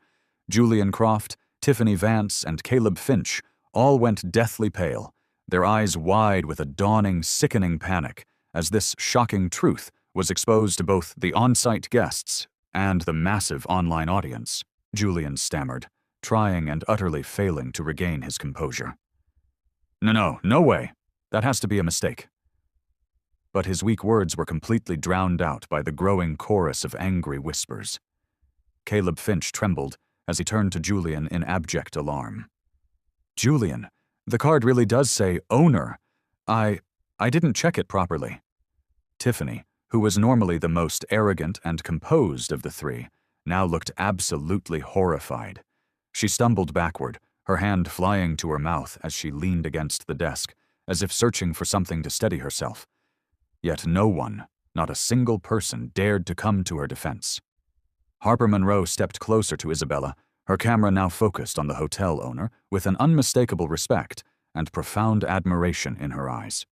Julian Croft, Tiffany Vance, and Caleb Finch all went deathly pale, their eyes wide with a dawning, sickening panic as this shocking truth was exposed to both the on-site guests and the massive online audience. Julian stammered, trying and utterly failing to regain his composure. No, no way. That has to be a mistake." But his weak words were completely drowned out by the growing chorus of angry whispers. Caleb Finch trembled as he turned to Julian in abject alarm. "Julian, the card really does say owner. I didn't check it properly." Tiffany, who was normally the most arrogant and composed of the three, now looked absolutely horrified. She stumbled backward, her hand flying to her mouth as she leaned against the desk, as if searching for something to steady herself. Yet no one, not a single person, dared to come to her defense. Harper Monroe stepped closer to Isabella, her camera now focused on the hotel owner, with an unmistakable respect and profound admiration in her eyes.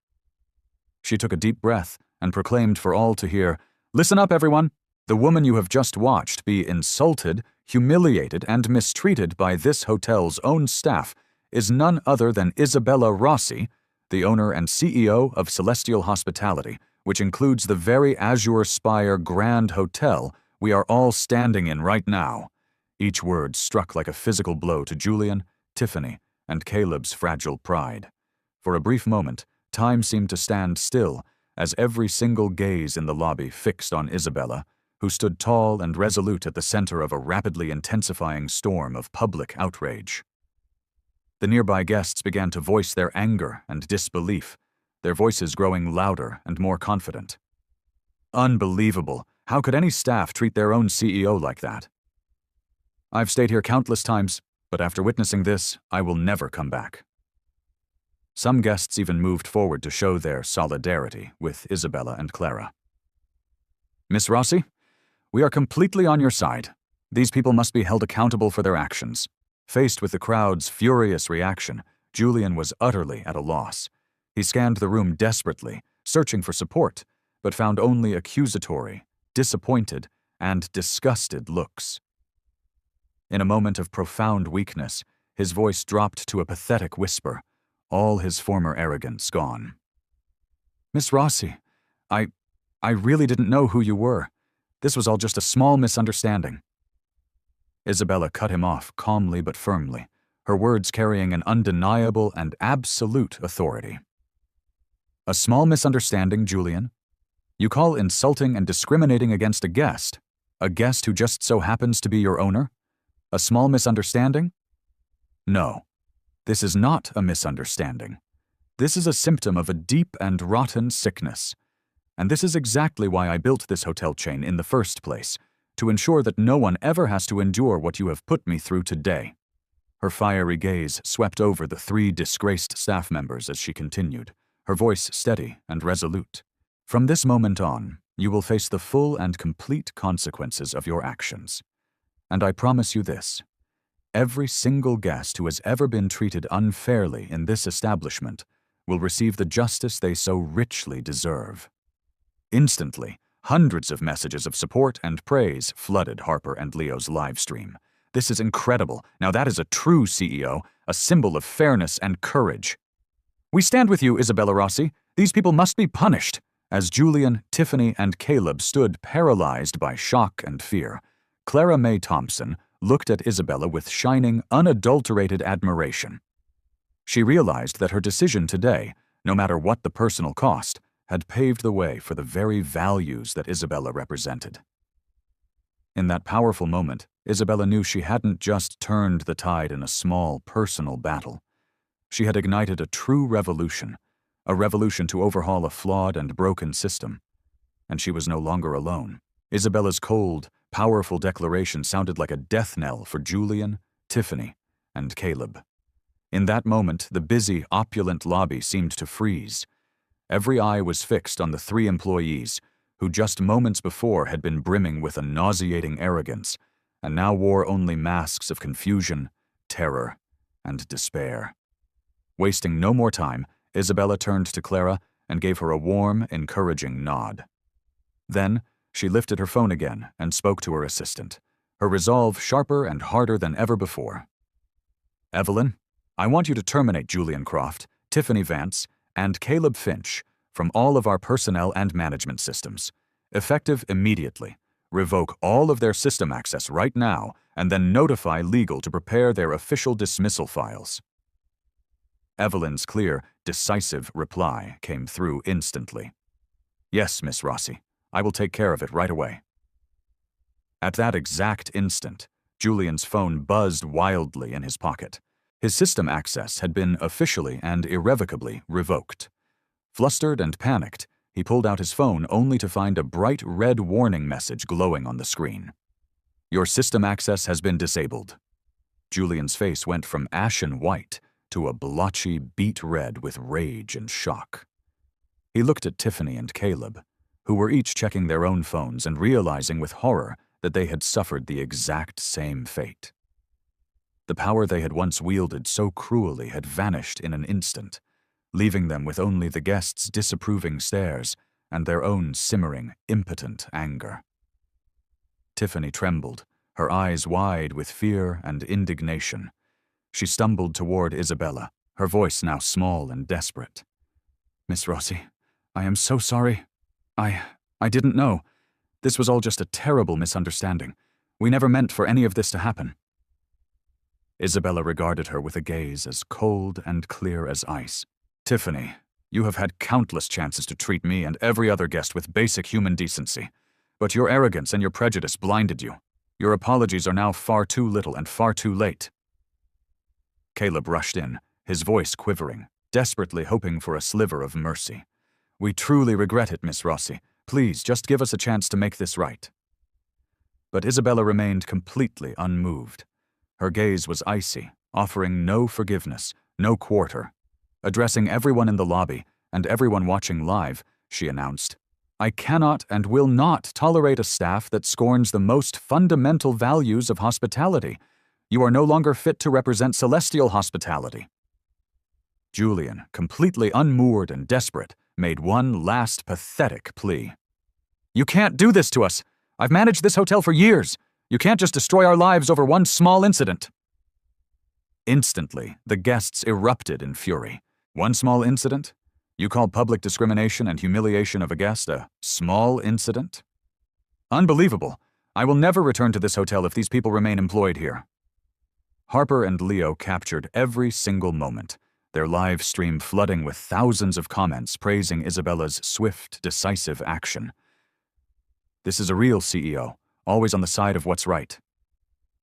She took a deep breath and proclaimed for all to hear, "Listen up, everyone! The woman you have just watched be insulted, humiliated, and mistreated by this hotel's own staff is none other than Isabella Rossi, the owner and CEO of Celestial Hospitality, which includes the very Azure Spire Grand Hotel we are all standing in right now." Each word struck like a physical blow to Julian, Tiffany, and Caleb's fragile pride. For a brief moment, time seemed to stand still as every single gaze in the lobby fixed on Isabella, who stood tall and resolute at the center of a rapidly intensifying storm of public outrage. The nearby guests began to voice their anger and disbelief, their voices growing louder and more confident. "Unbelievable! How could any staff treat their own CEO like that? I've stayed here countless times, but after witnessing this, I will never come back." Some guests even moved forward to show their solidarity with Isabella and Clara. "Miss Rossi, we are completely on your side. These people must be held accountable for their actions." Faced with the crowd's furious reaction, Julian was utterly at a loss. He scanned the room desperately, searching for support, but found only accusatory, disappointed, and disgusted looks. In a moment of profound weakness, his voice dropped to a pathetic whisper, all his former arrogance gone. "Miss Rossi, I really didn't know who you were. This was all just a small misunderstanding." Isabella cut him off calmly but firmly, her words carrying an undeniable and absolute authority. "A small misunderstanding, Julian? You call insulting and discriminating against a guest who just so happens to be your owner, a small misunderstanding? No, this is not a misunderstanding. This is a symptom of a deep and rotten sickness. And this is exactly why I built this hotel chain in the first place, to ensure that no one ever has to endure what you have put me through today." Her fiery gaze swept over the three disgraced staff members as she continued, her voice steady and resolute. "From this moment on, you will face the full and complete consequences of your actions. And I promise you this: every single guest who has ever been treated unfairly in this establishment will receive the justice they so richly deserve." Instantly, hundreds of messages of support and praise flooded Harper and Leo's live stream. "This is incredible. Now that is a true CEO, a symbol of fairness and courage." "We stand with you, Isabella Rossi. These people must be punished." As Julian, Tiffany, and Caleb stood paralyzed by shock and fear, Clara Mae Thompson looked at Isabella with shining, unadulterated admiration. She realized that her decision today, no matter what the personal cost, had paved the way for the very values that Isabella represented. In that powerful moment, Isabella knew she hadn't just turned the tide in a small, personal battle. She had ignited a true revolution, a revolution to overhaul a flawed and broken system. And she was no longer alone. Isabella's cold, powerful declaration sounded like a death knell for Julian, Tiffany, and Caleb. In that moment, the busy, opulent lobby seemed to freeze. Every eye was fixed on the three employees, who just moments before had been brimming with a nauseating arrogance, and now wore only masks of confusion, terror, and despair. Wasting no more time, Isabella turned to Clara and gave her a warm, encouraging nod. Then, she lifted her phone again and spoke to her assistant, her resolve sharper and harder than ever before. "Evelyn, I want you to terminate Julian Croft, Tiffany Vance, and Caleb Finch from all of our personnel and management systems. Effective immediately. Revoke all of their system access right now, and then notify legal to prepare their official dismissal files." Evelyn's clear, decisive reply came through instantly. "Yes, Miss Rossi. I will take care of it right away." At that exact instant, Julian's phone buzzed wildly in his pocket. His system access had been officially and irrevocably revoked. Flustered and panicked, he pulled out his phone only to find a bright red warning message glowing on the screen. "Your system access has been disabled." Julian's face went from ashen white to a blotchy beet red with rage and shock. He looked at Tiffany and Caleb, who were each checking their own phones and realizing with horror that they had suffered the exact same fate. The power they had once wielded so cruelly had vanished in an instant, leaving them with only the guests' disapproving stares and their own simmering, impotent anger. Tiffany trembled, her eyes wide with fear and indignation. She stumbled toward Isabella, her voice now small and desperate. "Miss Rossi, I am so sorry. I didn't know. This was all just a terrible misunderstanding. We never meant for any of this to happen." Isabella regarded her with a gaze as cold and clear as ice. "Tiffany, you have had countless chances to treat me and every other guest with basic human decency, but your arrogance and your prejudice blinded you. Your apologies are now far too little and far too late." Caleb rushed in, his voice quivering, desperately hoping for a sliver of mercy. "We truly regret it, Miss Rossi. Please, just give us a chance to make this right." But Isabella remained completely unmoved. Her gaze was icy, offering no forgiveness, no quarter. Addressing everyone in the lobby and everyone watching live, she announced, "I cannot and will not tolerate a staff that scorns the most fundamental values of hospitality. You are no longer fit to represent celestial hospitality." Julian, completely unmoored and desperate, made one last pathetic plea. "You can't do this to us. I've managed this hotel for years. You can't just destroy our lives over one small incident." Instantly, the guests erupted in fury. One small incident? You call public discrimination and humiliation of a guest a small incident? Unbelievable. I will never return to this hotel if these people remain employed here. Harper and Leo captured every single moment, their live stream flooding with thousands of comments praising Isabella's swift, decisive action. "This is a real CEO, always on the side of what's right.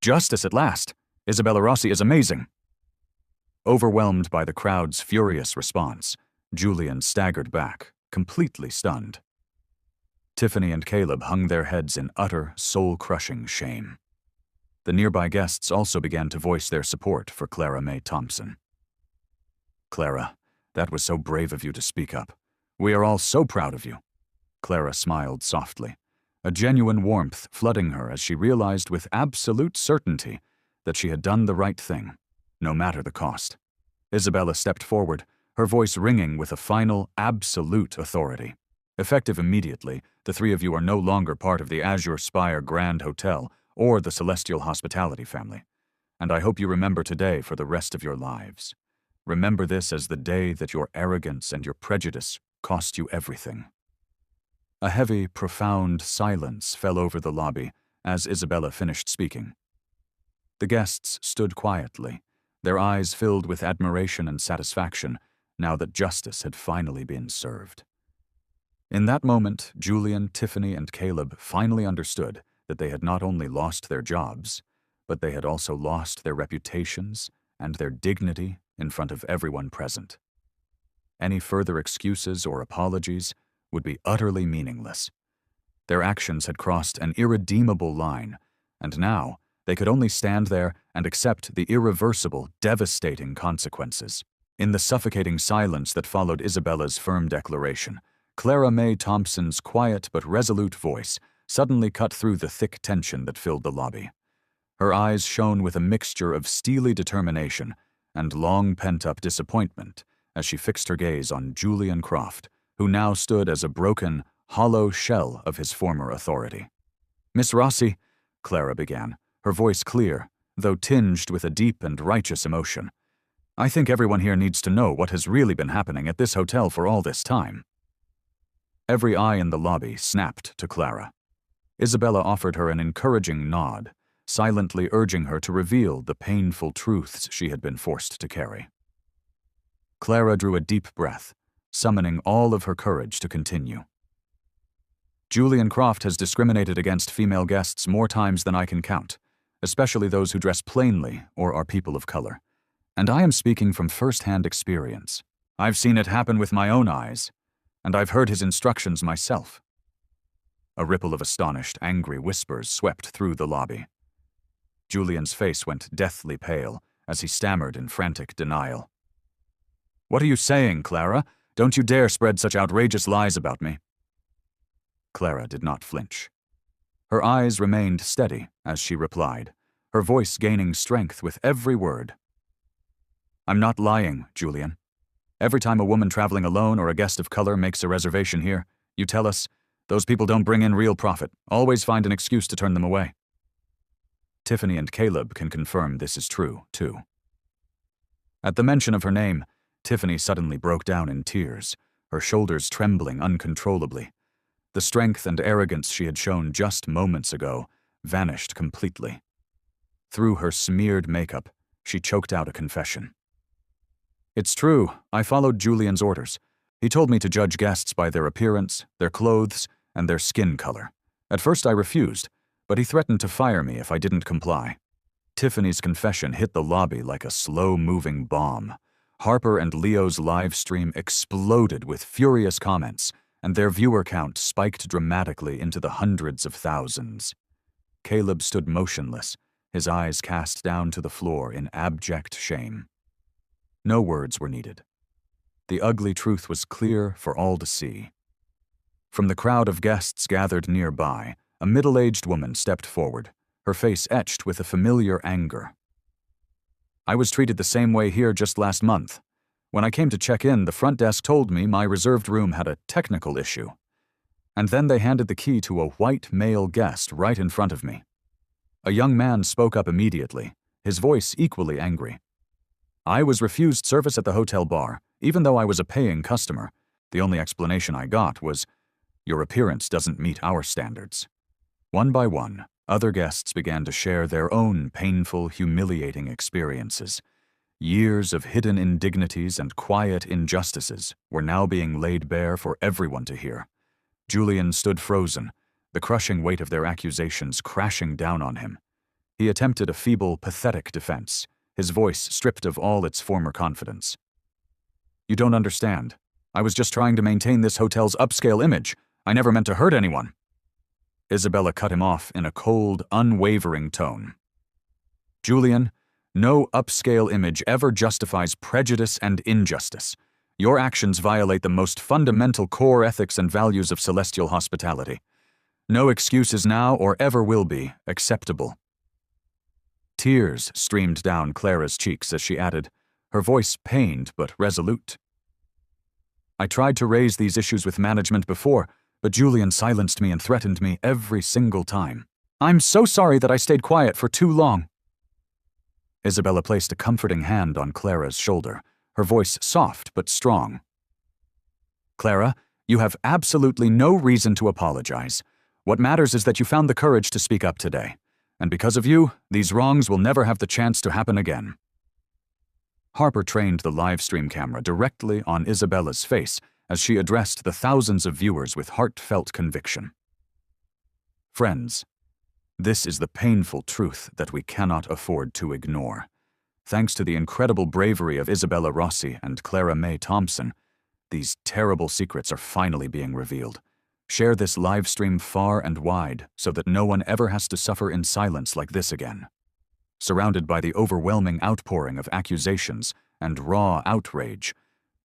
Justice at last. Isabella Rossi is amazing." Overwhelmed by the crowd's furious response, Julian staggered back, completely stunned. Tiffany and Caleb hung their heads in utter, soul-crushing shame. The nearby guests also began to voice their support for Clara May Thompson. "Clara, that was so brave of you to speak up. We are all so proud of you." Clara smiled softly, a genuine warmth flooding her as she realized with absolute certainty that she had done the right thing, no matter the cost. Isabella stepped forward, her voice ringing with a final, absolute authority. "Effective immediately, the three of you are no longer part of the Azure Spire Grand Hotel or the Celestial Hospitality family, and I hope you remember today for the rest of your lives. Remember this as the day that your arrogance and your prejudice cost you everything." A heavy, profound silence fell over the lobby as Isabella finished speaking. The guests stood quietly, their eyes filled with admiration and satisfaction now that justice had finally been served. In that moment, Julian, Tiffany, and Caleb finally understood that they had not only lost their jobs, but they had also lost their reputations and their dignity in front of everyone present. Any further excuses or apologies would be utterly meaningless. Their actions had crossed an irredeemable line, and now they could only stand there and accept the irreversible, devastating consequences. In the suffocating silence that followed Isabella's firm declaration, Clara May Thompson's quiet but resolute voice suddenly cut through the thick tension that filled the lobby. Her eyes shone with a mixture of steely determination and long pent-up disappointment as she fixed her gaze on Julian Croft, who now stood as a broken, hollow shell of his former authority. "Miss Rossi," Clara began, her voice clear, though tinged with a deep and righteous emotion, "I think everyone here needs to know what has really been happening at this hotel for all this time." Every eye in the lobby snapped to Clara. Isabella offered her an encouraging nod, silently urging her to reveal the painful truths she had been forced to carry. Clara drew a deep breath, summoning all of her courage to continue. Julian Croft has discriminated against female guests more times than I can count, especially those who dress plainly or are people of color. And I am speaking from first-hand experience. I've seen it happen with my own eyes, and I've heard his instructions myself. A ripple of astonished, angry whispers swept through the lobby. Julian's face went deathly pale as he stammered in frantic denial. "What are you saying, Clara? Don't you dare spread such outrageous lies about me." Clara did not flinch. Her eyes remained steady as she replied, her voice gaining strength with every word. "I'm not lying, Julian. Every time a woman traveling alone or a guest of color makes a reservation here, you tell us, those people don't bring in real profit, always find an excuse to turn them away." Tiffany and Caleb can confirm this is true, too. At the mention of her name, Tiffany suddenly broke down in tears, her shoulders trembling uncontrollably. The strength and arrogance she had shown just moments ago vanished completely. Through her smeared makeup, she choked out a confession. "It's true, I followed Julian's orders. He told me to judge guests by their appearance, their clothes, and their skin color. At first I refused, but he threatened to fire me if I didn't comply." Tiffany's confession hit the lobby like a slow-moving bomb. Harper and Leo's live stream exploded with furious comments, and their viewer count spiked dramatically into the hundreds of thousands. Caleb stood motionless, his eyes cast down to the floor in abject shame. No words were needed. The ugly truth was clear for all to see. From the crowd of guests gathered nearby, a middle-aged woman stepped forward, her face etched with a familiar anger. "I was treated the same way here just last month. When I came to check in, the front desk told me my reserved room had a technical issue. And then they handed the key to a white male guest right in front of me. A young man spoke up immediately, his voice equally angry. I was refused service at the hotel bar, even though I was a paying customer. The only explanation I got was, 'Your appearance doesn't meet our standards.'" One by one, other guests began to share their own painful, humiliating experiences. Years of hidden indignities and quiet injustices were now being laid bare for everyone to hear. Julian stood frozen, the crushing weight of their accusations crashing down on him. He attempted a feeble, pathetic defense, his voice stripped of all its former confidence. "You don't understand. I was just trying to maintain this hotel's upscale image. I never meant to hurt anyone." Isabella cut him off in a cold, unwavering tone. "Julian, no upscale image ever justifies prejudice and injustice. Your actions violate the most fundamental core ethics and values of celestial hospitality. No excuse is now or ever will be acceptable." Tears streamed down Clara's cheeks as she added, her voice pained but resolute. "I tried to raise these issues with management before, but Julian silenced me and threatened me every single time. I'm so sorry that I stayed quiet for too long." Isabella placed a comforting hand on Clara's shoulder, her voice soft but strong. "Clara, you have absolutely no reason to apologize. What matters is that you found the courage to speak up today. And because of you, these wrongs will never have the chance to happen again." Harper trained the live stream camera directly on Isabella's face as she addressed the thousands of viewers with heartfelt conviction. "Friends, this is the painful truth that we cannot afford to ignore. Thanks to the incredible bravery of Isabella Rossi and Clara Mae Thompson, these terrible secrets are finally being revealed. Share this live stream far and wide so that no one ever has to suffer in silence like this again." Surrounded by the overwhelming outpouring of accusations and raw outrage,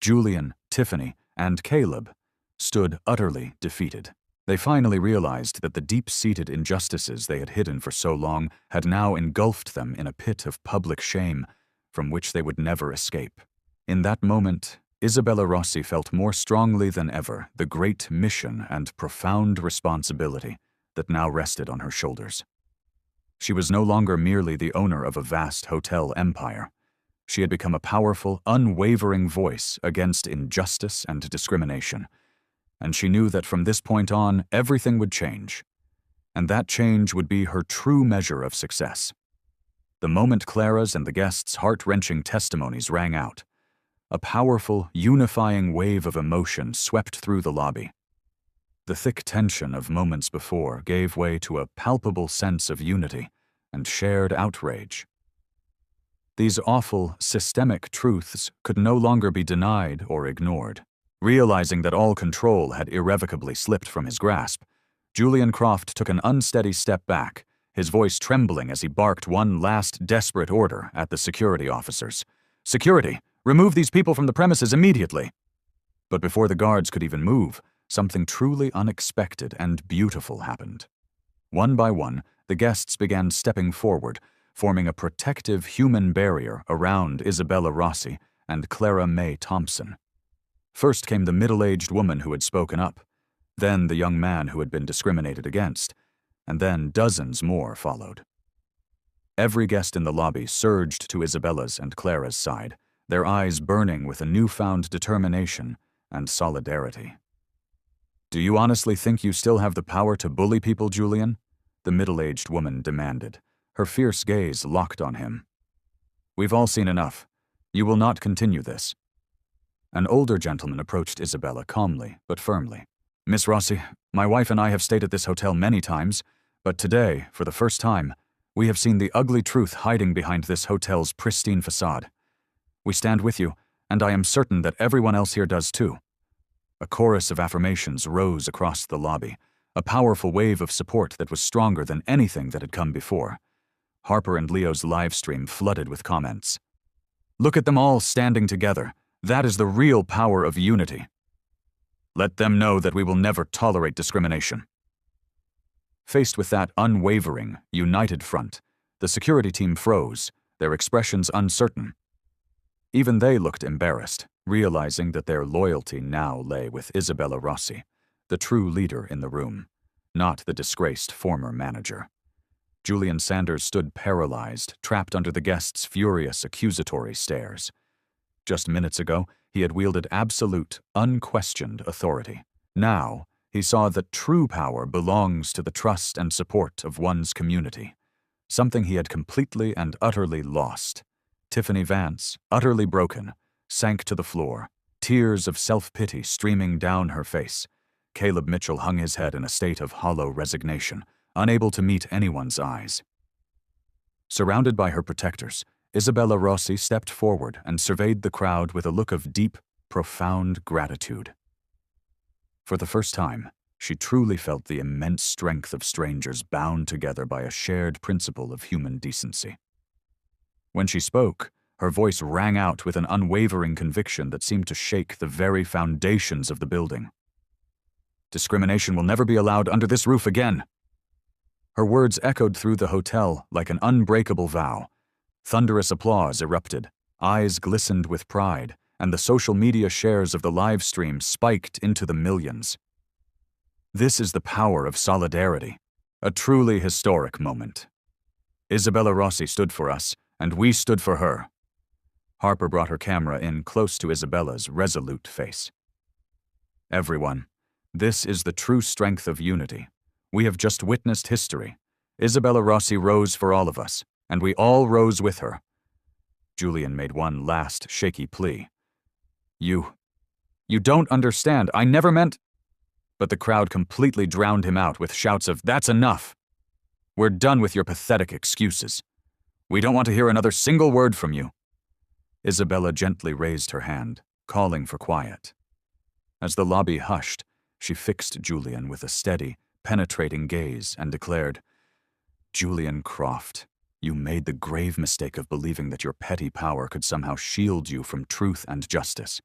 Julian, Tiffany, and Caleb stood utterly defeated. They finally realized that the deep-seated injustices they had hidden for so long had now engulfed them in a pit of public shame from which they would never escape. In that moment, Isabella Rossi felt more strongly than ever the great mission and profound responsibility that now rested on her shoulders. She was no longer merely the owner of a vast hotel empire. She had become a powerful, unwavering voice against injustice and discrimination. And she knew that from this point on, everything would change. And that change would be her true measure of success. The moment Clara's and the guests' heart-wrenching testimonies rang out, A powerful, unifying wave of emotion swept through the lobby. The thick tension of moments before gave way to a palpable sense of unity and shared outrage. These awful, systemic truths could no longer be denied or ignored. Realizing that all control had irrevocably slipped from his grasp, Julian Croft took an unsteady step back, his voice trembling as he barked one last desperate order at the security officers. "Security! Remove these people from the premises immediately!" But before the guards could even move, something truly unexpected and beautiful happened. One by one, the guests began stepping forward, forming a protective human barrier around Isabella Rossi and Clara May Thompson. First came the middle-aged woman who had spoken up, then the young man who had been discriminated against, and then dozens more followed. Every guest in the lobby surged to Isabella's and Clara's side, their eyes burning with a newfound determination and solidarity. "Do you honestly think you still have the power to bully people, Julian?" the middle-aged woman demanded, her fierce gaze locked on him. "We've all seen enough. You will not continue this." An older gentleman approached Isabella calmly but firmly. "Miss Rossi, my wife and I have stayed at this hotel many times, but today, for the first time, we have seen the ugly truth hiding behind this hotel's pristine facade. We stand with you, and I am certain that everyone else here does too." A chorus of affirmations rose across the lobby, a powerful wave of support that was stronger than anything that had come before. Harper and Leo's live stream flooded with comments. "Look at them all standing together. That is the real power of unity. Let them know that we will never tolerate discrimination." Faced with that unwavering, united front, the security team froze, their expressions uncertain. Even they looked embarrassed, realizing that their loyalty now lay with Isabella Rossi, the true leader in the room, not the disgraced former manager. Julian Sanders stood paralyzed, trapped under the guests' furious, accusatory stares. Just minutes ago, he had wielded absolute, unquestioned authority. Now, he saw that true power belongs to the trust and support of one's community, something he had completely and utterly lost. Tiffany Vance, utterly broken, sank to the floor, tears of self-pity streaming down her face. Caleb Mitchell hung his head in a state of hollow resignation, unable to meet anyone's eyes. Surrounded by her protectors, Isabella Rossi stepped forward and surveyed the crowd with a look of deep, profound gratitude. For the first time, she truly felt the immense strength of strangers bound together by a shared principle of human decency. When she spoke, her voice rang out with an unwavering conviction that seemed to shake the very foundations of the building. "Discrimination will never be allowed under this roof again." Her words echoed through the hotel like an unbreakable vow. Thunderous applause erupted, eyes glistened with pride, and the social media shares of the live stream spiked into the millions. This is the power of solidarity, a truly historic moment. Isabella Rossi stood for us, and we stood for her. Harper brought her camera in close to Isabella's resolute face. "Everyone, this is the true strength of unity. We have just witnessed history. Isabella Rossi rose for all of us, and we all rose with her." Julian made one last shaky plea. You don't understand. I never meant—" But the crowd completely drowned him out with shouts of, "That's enough! We're done with your pathetic excuses. We don't want to hear another single word from you." Isabella gently raised her hand, calling for quiet. As the lobby hushed, she fixed Julian with a steady, penetrating gaze and declared, "Julian Croft, you made the grave mistake of believing that your petty power could somehow shield you from truth and justice.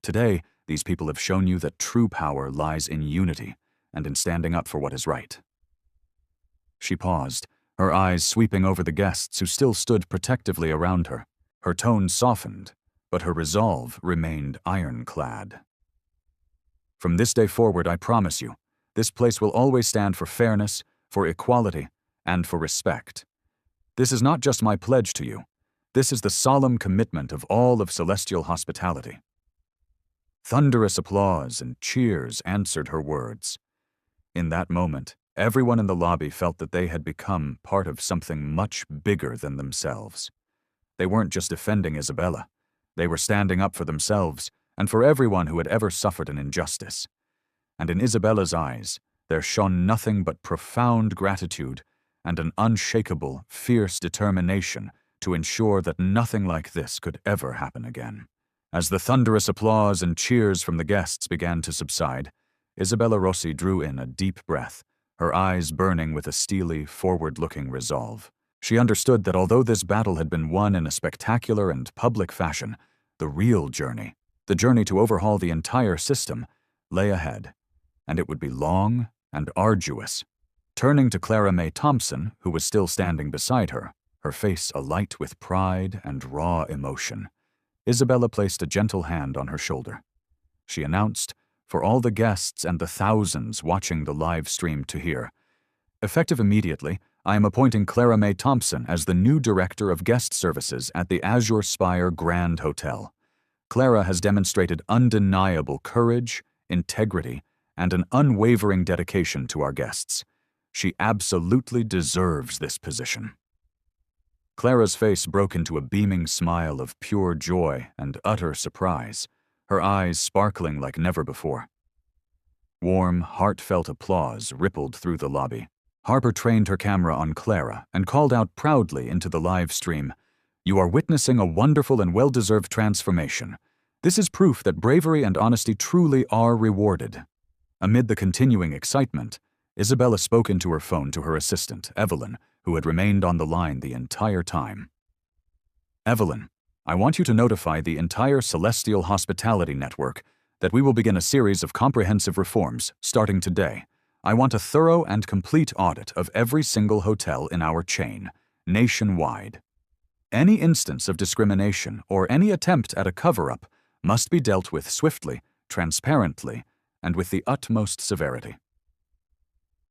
Today, these people have shown you that true power lies in unity and in standing up for what is right." She paused, her eyes sweeping over the guests who still stood protectively around her. Her tone softened, but her resolve remained ironclad. "From this day forward, I promise you, this place will always stand for fairness, for equality, and for respect. This is not just my pledge to you. This is the solemn commitment of all of Celestial Hospitality." Thunderous applause and cheers answered her words. In that moment, everyone in the lobby felt that they had become part of something much bigger than themselves. They weren't just defending Isabella. They were standing up for themselves and for everyone who had ever suffered an injustice. And in Isabella's eyes, there shone nothing but profound gratitude and an unshakable, fierce determination to ensure that nothing like this could ever happen again. As the thunderous applause and cheers from the guests began to subside, Isabella Rossi drew in a deep breath, her eyes burning with a steely, forward-looking resolve. She understood that although this battle had been won in a spectacular and public fashion, the real journey, the journey to overhaul the entire system, lay ahead, and it would be long and arduous. Turning to Clara May Thompson, who was still standing beside her, her face alight with pride and raw emotion, Isabella placed a gentle hand on her shoulder. She announced, for all the guests and the thousands watching the live stream to hear, "Effective immediately, I am appointing Clara May Thompson as the new Director of Guest Services at the Azure Spire Grand Hotel. Clara has demonstrated undeniable courage, integrity, and an unwavering dedication to our guests. She absolutely deserves this position." Clara's face broke into a beaming smile of pure joy and utter surprise, her eyes sparkling like never before. Warm, heartfelt applause rippled through the lobby. Harper trained her camera on Clara and called out proudly into the live stream, "You are witnessing a wonderful and well-deserved transformation. This is proof that bravery and honesty truly are rewarded." Amid the continuing excitement, Isabella spoke into her phone to her assistant, Evelyn, who had remained on the line the entire time. "Evelyn, I want you to notify the entire Celestial Hospitality Network that we will begin a series of comprehensive reforms starting today. I want a thorough and complete audit of every single hotel in our chain, nationwide. Any instance of discrimination or any attempt at a cover-up must be dealt with swiftly, transparently, and with the utmost severity."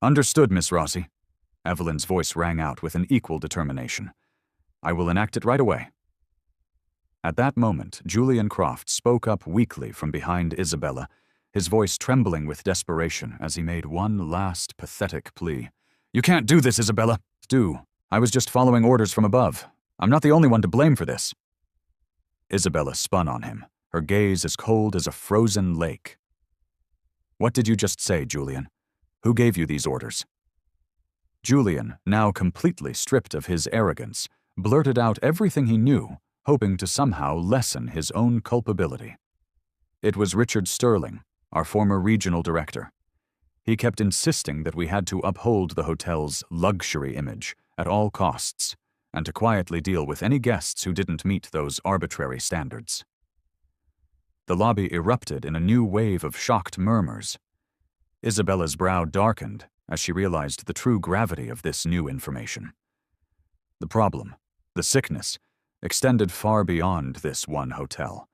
"Understood, Miss Rossi." Evelyn's voice rang out with an equal determination. "I will enact it right away." At that moment, Julian Croft spoke up weakly from behind Isabella, his voice trembling with desperation as he made one last pathetic plea. "You can't do this, Isabella." "Do. I was just following orders from above. I'm not the only one to blame for this." Isabella spun on him, her gaze as cold as a frozen lake. "What did you just say, Julian? Who gave you these orders?" Julian, now completely stripped of his arrogance, blurted out everything he knew, hoping to somehow lessen his own culpability. "It was Richard Sterling, our former regional director. He kept insisting that we had to uphold the hotel's luxury image at all costs, and to quietly deal with any guests who didn't meet those arbitrary standards." The lobby erupted in a new wave of shocked murmurs. Isabella's brow darkened as she realized the true gravity of this new information. The problem, the sickness, extended far beyond this one hotel.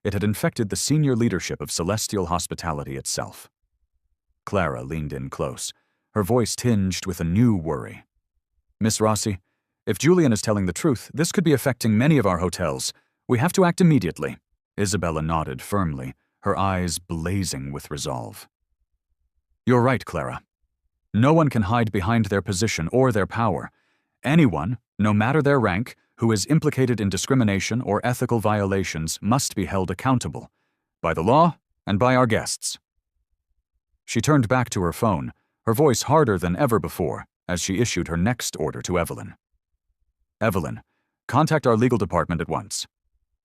It had infected the senior leadership of Celestial Hospitality itself. Clara leaned in close, her voice tinged with a new worry. "Miss Rossi, if Julian is telling the truth, this could be affecting many of our hotels. We have to act immediately." Isabella nodded firmly, her eyes blazing with resolve. "You're right, Clara. No one can hide behind their position or their power. Anyone, no matter their rank, who is implicated in discrimination or ethical violations must be held accountable, by the law and by our guests." She turned back to her phone, her voice harder than ever before, as she issued her next order to Evelyn. "Evelyn, contact our legal department at once.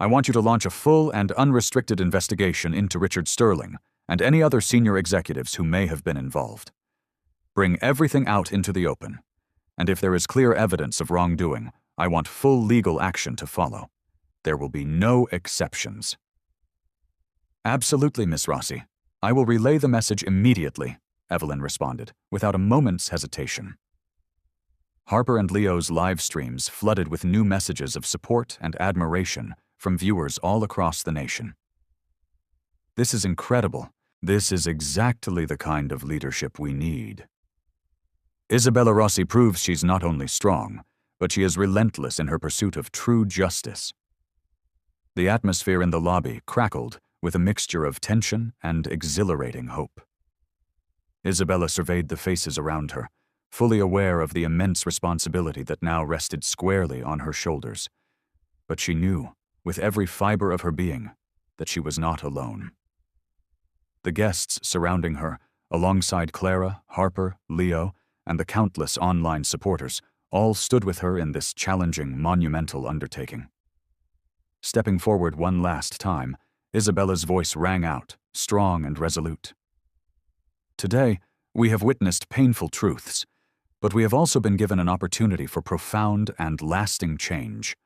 I want you to launch a full and unrestricted investigation into Richard Sterling and any other senior executives who may have been involved. Bring everything out into the open, and if there is clear evidence of wrongdoing, I want full legal action to follow. There will be no exceptions." "Absolutely, Miss Rossi. I will relay the message immediately," Evelyn responded, without a moment's hesitation. Harper and Leo's live streams flooded with new messages of support and admiration from viewers all across the nation. "This is incredible. This is exactly the kind of leadership we need. Isabella Rossi proves she's not only strong, but she is relentless in her pursuit of true justice." The atmosphere in the lobby crackled with a mixture of tension and exhilarating hope. Isabella surveyed the faces around her, fully aware of the immense responsibility that now rested squarely on her shoulders. But she knew with every fiber of her being, that she was not alone. The guests surrounding her, alongside Clara, Harper, Leo, and the countless online supporters, all stood with her in this challenging, monumental undertaking. Stepping forward one last time, Isabella's voice rang out, strong and resolute. Today, we have witnessed painful truths, but we have also been given an opportunity for profound and lasting change.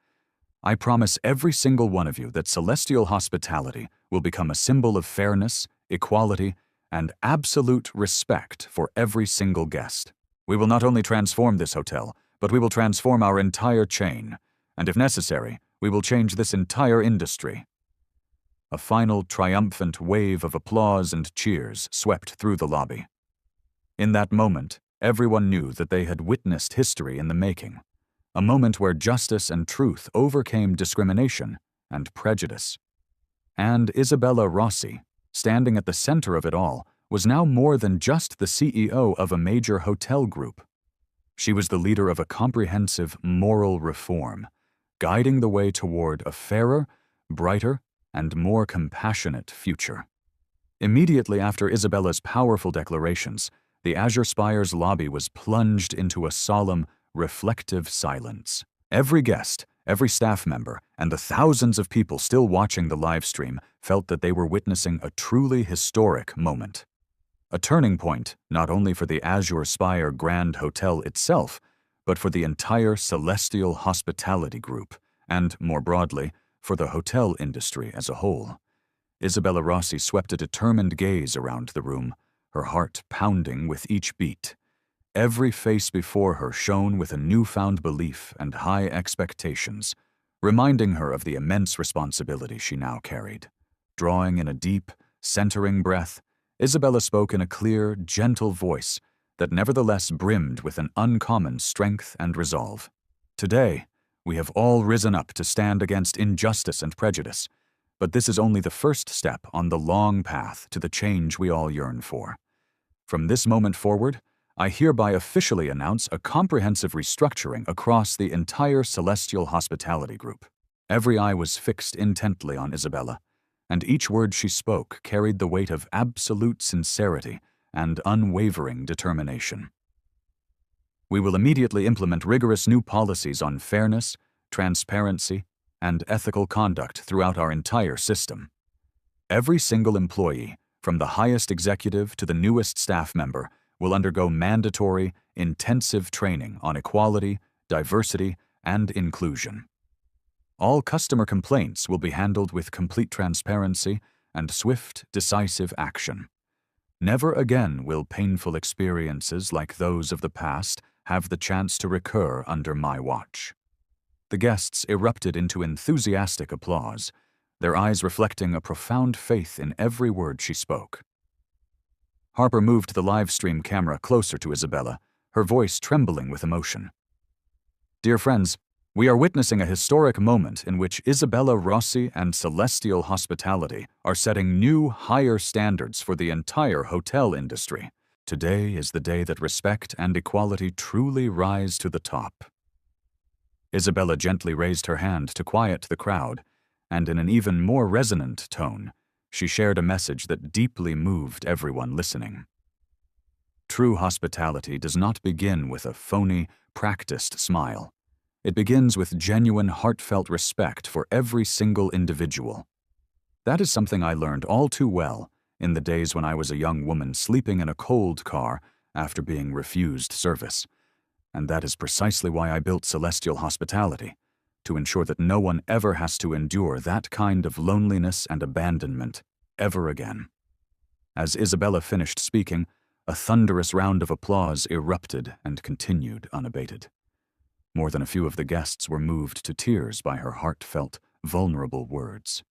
I promise every single one of you that Celestial Hospitality will become a symbol of fairness, equality, and absolute respect for every single guest. We will not only transform this hotel, but we will transform our entire chain, and if necessary, we will change this entire industry. A final triumphant wave of applause and cheers swept through the lobby. In that moment, everyone knew that they had witnessed history in the making, a moment where justice and truth overcame discrimination and prejudice. And Isabella Rossi, standing at the center of it all, was now more than just the CEO of a major hotel group. She was the leader of a comprehensive moral reform, guiding the way toward a fairer, brighter, and more compassionate future. Immediately after Isabella's powerful declarations, the Azure Spire's lobby was plunged into a solemn, reflective silence. Every guest, every staff member, and the thousands of people still watching the live stream felt that they were witnessing a truly historic moment. A turning point not only for the Azure Spire Grand Hotel itself, but for the entire Celestial Hospitality Group, and, more broadly, for the hotel industry as a whole. Isabella Rossi swept a determined gaze around the room, her heart pounding with each beat. Every face before her shone with a newfound belief and high expectations, reminding her of the immense responsibility she now carried. Drawing in a deep, centering breath, Isabella spoke in a clear, gentle voice that nevertheless brimmed with an uncommon strength and resolve. Today, we have all risen up to stand against injustice and prejudice, but this is only the first step on the long path to the change we all yearn for. From this moment forward, I hereby officially announce a comprehensive restructuring across the entire Celestial Hospitality Group. Every eye was fixed intently on Isabella, and each word she spoke carried the weight of absolute sincerity and unwavering determination. We will immediately implement rigorous new policies on fairness, transparency, and ethical conduct throughout our entire system. Every single employee, from the highest executive to the newest staff member, will undergo mandatory, intensive training on equality, diversity, and inclusion. All customer complaints will be handled with complete transparency and swift, decisive action. Never again will painful experiences like those of the past have the chance to recur under my watch. The guests erupted into enthusiastic applause, their eyes reflecting a profound faith in every word she spoke. Harper moved the live stream camera closer to Isabella, her voice trembling with emotion. Dear friends, we are witnessing a historic moment in which Isabella Rossi and Celestial Hospitality are setting new, higher standards for the entire hotel industry. Today is the day that respect and equality truly rise to the top. Isabella gently raised her hand to quiet the crowd, and in an even more resonant tone, she shared a message that deeply moved everyone listening. True hospitality does not begin with a phony, practiced smile. It begins with genuine, heartfelt respect for every single individual. That is something I learned all too well in the days when I was a young woman sleeping in a cold car after being refused service. And that is precisely why I built Celestial Hospitality, to ensure that no one ever has to endure that kind of loneliness and abandonment ever again. As Isabella finished speaking, a thunderous round of applause erupted and continued unabated. More than a few of the guests were moved to tears by her heartfelt, vulnerable words.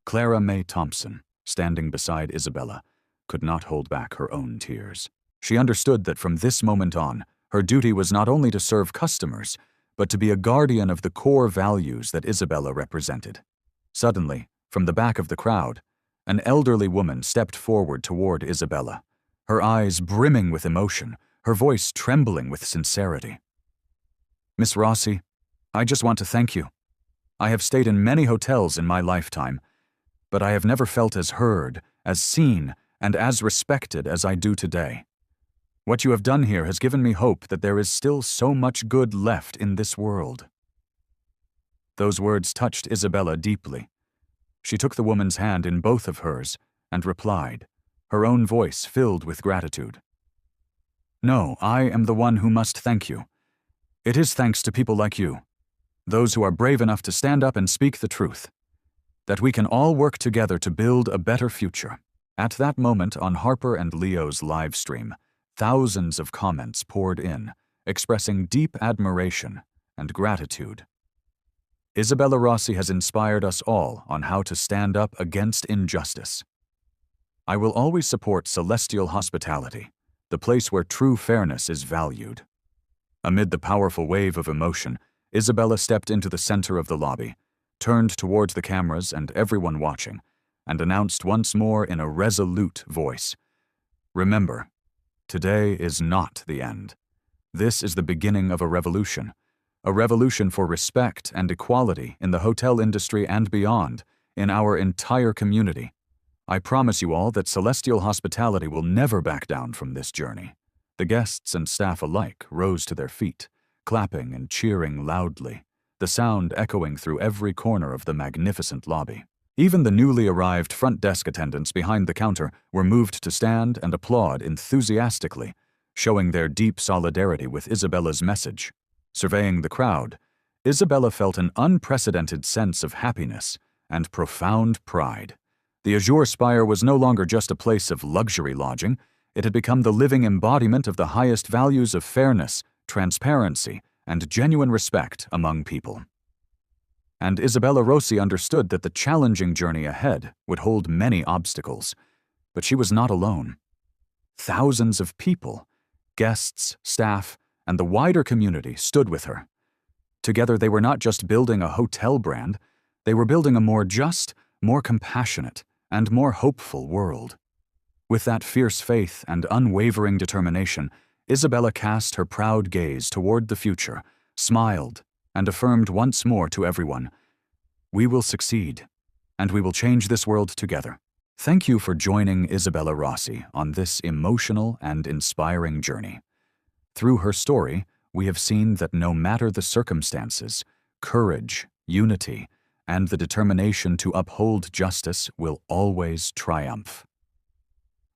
Clara May Thompson, standing beside Isabella, could not hold back her own tears. She understood that from this moment on, her duty was not only to serve customers, but to be a guardian of the core values that Isabella represented. Suddenly, from the back of the crowd, an elderly woman stepped forward toward Isabella, her eyes brimming with emotion, her voice trembling with sincerity. Miss Rossi, I just want to thank you. I have stayed in many hotels in my lifetime, but I have never felt as heard, as seen, and as respected as I do today. What you have done here has given me hope that there is still so much good left in this world." Those words touched Isabella deeply. She took the woman's hand in both of hers and replied, her own voice filled with gratitude. "No, I am the one who must thank you. It is thanks to people like you, those who are brave enough to stand up and speak the truth, that we can all work together to build a better future." At that moment on Harper and Leo's live stream, thousands of comments poured in, expressing deep admiration and gratitude. Isabella Rossi has inspired us all on how to stand up against injustice. I will always support Celestial Hospitality, the place where true fairness is valued. Amid the powerful wave of emotion, Isabella stepped into the center of the lobby, turned towards the cameras and everyone watching, and announced once more in a resolute voice, "Remember, today is not the end. This is the beginning of a revolution for respect and equality in the hotel industry and beyond, in our entire community. I promise you all that Celestial Hospitality will never back down from this journey." The guests and staff alike rose to their feet, clapping and cheering loudly, the sound echoing through every corner of the magnificent lobby. Even the newly arrived front desk attendants behind the counter were moved to stand and applaud enthusiastically, showing their deep solidarity with Isabella's message. Surveying the crowd, Isabella felt an unprecedented sense of happiness and profound pride. The Azure Spire was no longer just a place of luxury lodging. It had become the living embodiment of the highest values of fairness, transparency, and genuine respect among people. And Isabella Rossi understood that the challenging journey ahead would hold many obstacles, but she was not alone. Thousands of people, guests, staff, and the wider community stood with her. Together they were not just building a hotel brand, they were building a more just, more compassionate, and more hopeful world. With that fierce faith and unwavering determination, Isabella cast her proud gaze toward the future, smiled, and affirmed once more to everyone, "We will succeed, and we will change this world together." Thank you for joining Isabella Rossi on this emotional and inspiring journey. Through her story, we have seen that no matter the circumstances, courage, unity, and the determination to uphold justice will always triumph.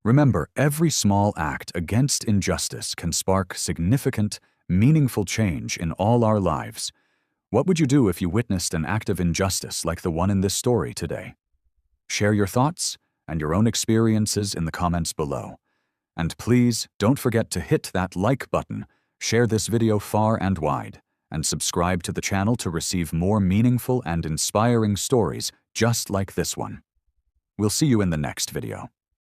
Remember, every small act against injustice can spark significant, meaningful change in all our lives. What would you do if you witnessed an act of injustice like the one in this story today? Share your thoughts and your own experiences in the comments below. And please don't forget to hit that like button, share this video far and wide, and subscribe to the channel to receive more meaningful and inspiring stories just like this one. We'll see you in the next video.